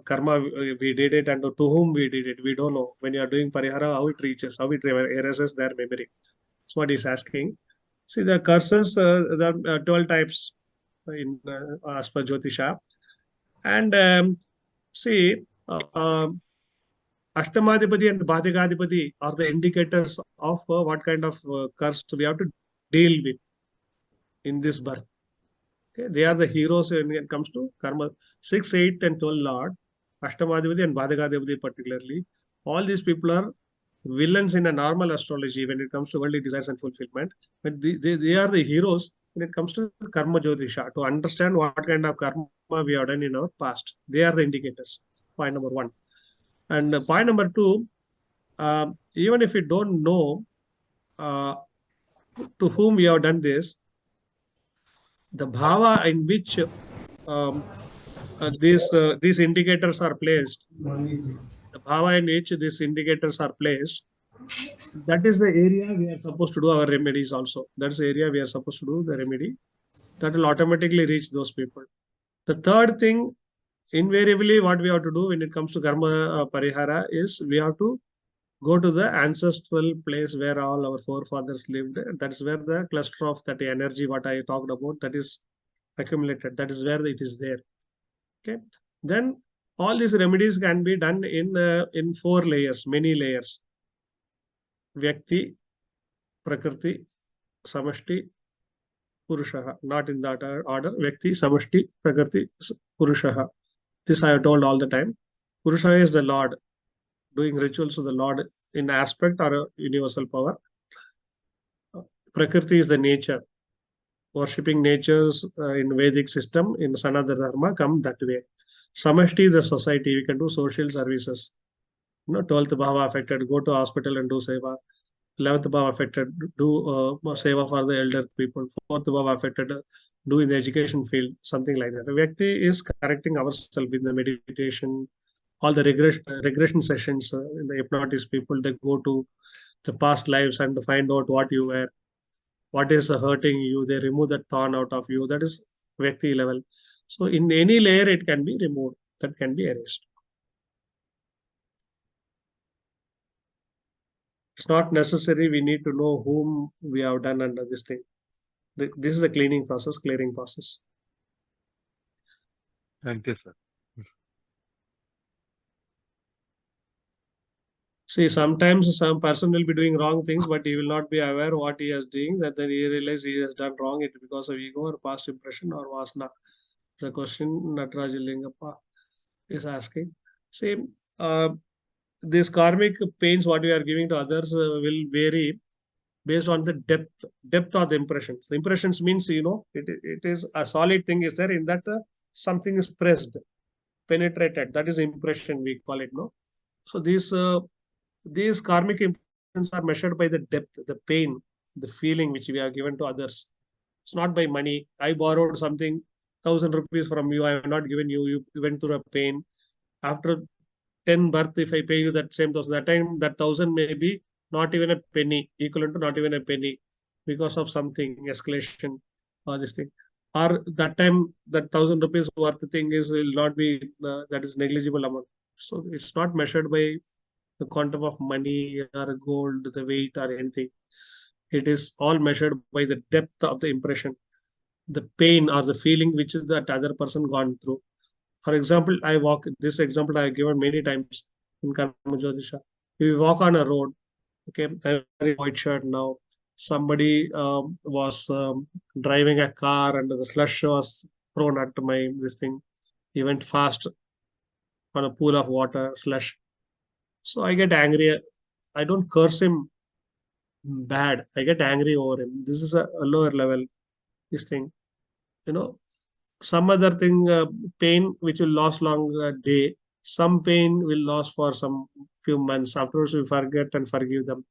karma we did it and to whom we did it. We don't know. When you are doing parihara, how it reaches, how it erases their memory. That's what he's asking. See, the curses, there are 12 types in as per Jyotisha. And see, Ashtamadipati and Bhadikadipati are the indicators of what kind of curse we have to deal with in this birth. Okay? They are the heroes when it comes to karma. 6, 8, and 12 Lord, Ashtamadipati and Bhadikadipati particularly, all these people are villains in a normal astrology when it comes to worldly desires and fulfillment. But they are the heroes when it comes to karma jyotisha, to understand what kind of karma we have done in our past. They are the indicators. Point number 1. And point number 2, even if you don't know to whom we have done this, the bhava in which these indicators are placed, the bhava in which these indicators are placed, that is the area we are supposed to do our remedies also. That's the area we are supposed to do the remedy. That will automatically reach those people. The third thing, invariably, what we have to do when it comes to karma parihara is we have to go to the ancestral place where all our forefathers lived. That's where the cluster of that energy, what I talked about, that is accumulated. That is where it is there. Okay. Then all these remedies can be done in 4 layers, many layers. Vyakti, Prakriti, Samashti, Purushaha. Not in that order. Vyakti, Samashti, Prakriti, Purushaha. This I have told all the time. Purusha is the Lord, doing rituals to the Lord in aspect or a universal power. Prakriti is the nature. Worshipping natures in Vedic system, in Sanatana Dharma, come that way. Samashti is the society. We can do social services. 12th bhava affected, go to hospital and do seva. 11th bhava affected, do seva for the elder people. 4th bhava affected, do in the education field, something like that. The Vyakti is correcting ourselves in the meditation, all the regression sessions in the hypnotist people, they go to the past lives and find out what you were, what is hurting you. They remove that thorn out of you. That is Vyakti level. So in any layer, it can be removed. That can be erased. It's not necessary. We need to know whom we have done under this thing. This is the cleaning process, clearing process.
Thank you, sir.
See, sometimes some person will be doing wrong things, but he will not be aware what he is doing. That then he realizes he has done wrong. It because of ego or past impression or vasana. The question Nataraj Lingappa is asking. See, these karmic pains what we are giving to others will vary based on the depth of the impressions. The impressions means, it is a solid thing is there in that something is pressed, penetrated. That is impression we call it, no? So these karmic impressions are measured by the depth, the pain. the feeling which we have given to others. It's not by money. I borrowed something, 1,000 rupees from you. I have not given you. You went through a pain. After 10 birth, if I pay you that same 1,000, that time that 1,000 may be not even a penny, equivalent to not even a penny, because of something escalation or this thing. Or that time that 1,000 rupees worth thing will not be that is negligible amount. So it's not measured by the quantum of money or gold, the weight or anything. It is all measured by the depth of the impression, the pain or the feeling which is that other person gone through. For example, this example I have given many times in Karma Jyotisha. We walk on a road, okay, I'm wearing white shirt now. Somebody was driving a car and the slush was thrown at this thing. He went fast on a pool of water, slush. So I get angry. I don't curse him bad. I get angry over him. This is a lower level, this thing. Some other thing, pain which will last long a day. Some pain will last for some few months. Afterwards, we forget and forgive them.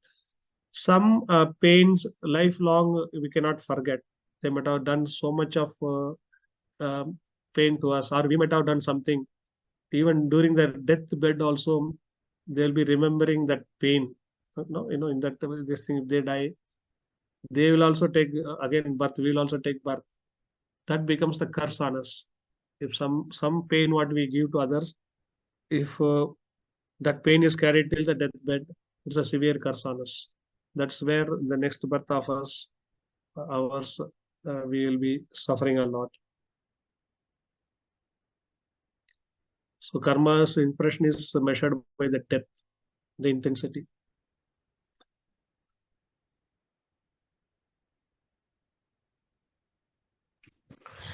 Some pains, lifelong, we cannot forget. They might have done so much of pain to us, or we might have done something. Even during their deathbed, also, they'll be remembering that pain. In that this thing, if they die, they will also take again birth. We will also take birth. That becomes the curse on us. If some pain what we give to others, if that pain is carried till the deathbed, it's a severe curse on us. That's where the next birth of ours, we will be suffering a lot. So karma's impression is measured by the depth, the intensity.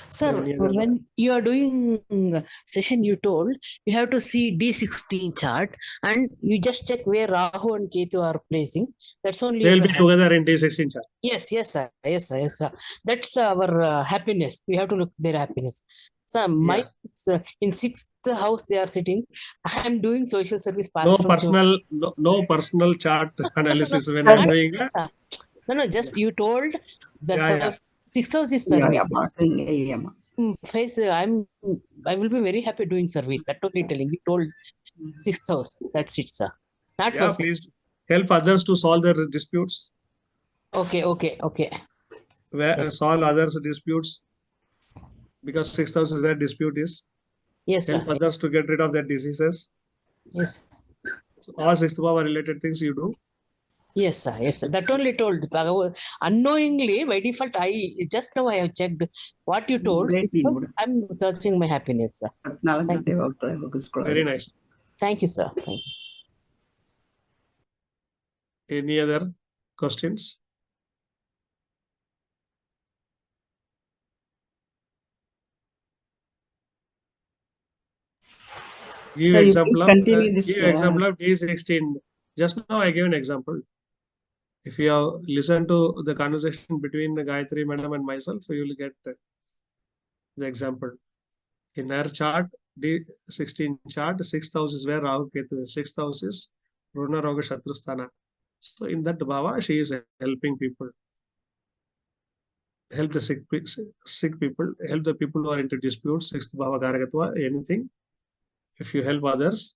Sir, when you are doing session, you told you have to see D16 chart and you just check where Rahu and Ketu are placing. That's only.
They'll be together in D16 chart.
Yes, sir. That's our happiness. We have to look their happiness. So my in 6th house they are sitting. I am doing social service.
No personal chart analysis when I'm doing it.
No, just you told that 6th house is service. I will be very happy doing service. That's only telling. You told 6th house. That's it, sir.
Please help others to solve their disputes.
Okay.
Solve others' disputes, because 6th house is where dispute is.
Yes,
help others to get rid of their diseases.
Yes.
So all 6th power related things you do.
Yes, sir. That only told. Unknowingly, by default, just now I have checked what you told. I'm searching my happiness, sir. Thank you, sir.
Very nice.
Thank you, sir. Thank you.
Any other questions? Give example of D16. Just now I gave an example. If you have listened to the conversation between Gayatri Madam and myself, you will get the example. In her chart, D16 chart, 6th house is where Rahu Ketu is. 6th house is Runa Roga Shatrusthana. So in that bhava, she is helping people. Help the sick people, help the people who are into disputes, 6th bhava Karakatva, anything. If you help others,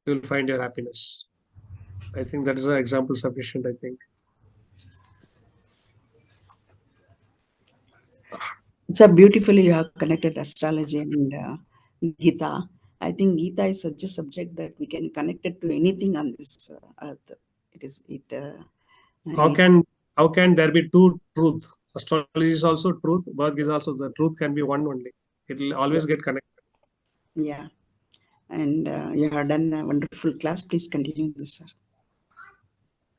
you will find your happiness. I think that is an example sufficient, I think.
So beautifully you have connected astrology and Gita. I think Gita is such a subject that we can connect it to anything on this earth.
How can there be two truth? Astrology is also truth, but is also the truth can be one only. It will always get connected.
Yeah. And you have done a wonderful class. Please continue this, sir.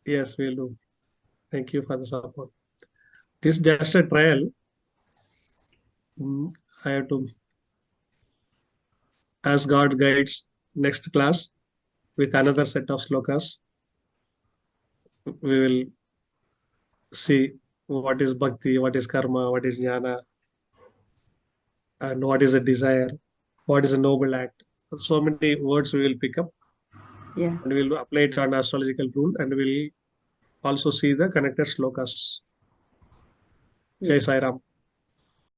Yes, we'll do. Thank you for the support. This is just a trial. I have to, as God guides, next class with another set of slokas. We will see what is bhakti, what is karma, what is jnana, and what is a desire, what is a noble act. So many words we will pick up.
Yeah.
And we will apply it on astrological rule, and we will also see the connected slokas. Jai
Yes.
Sai Ram.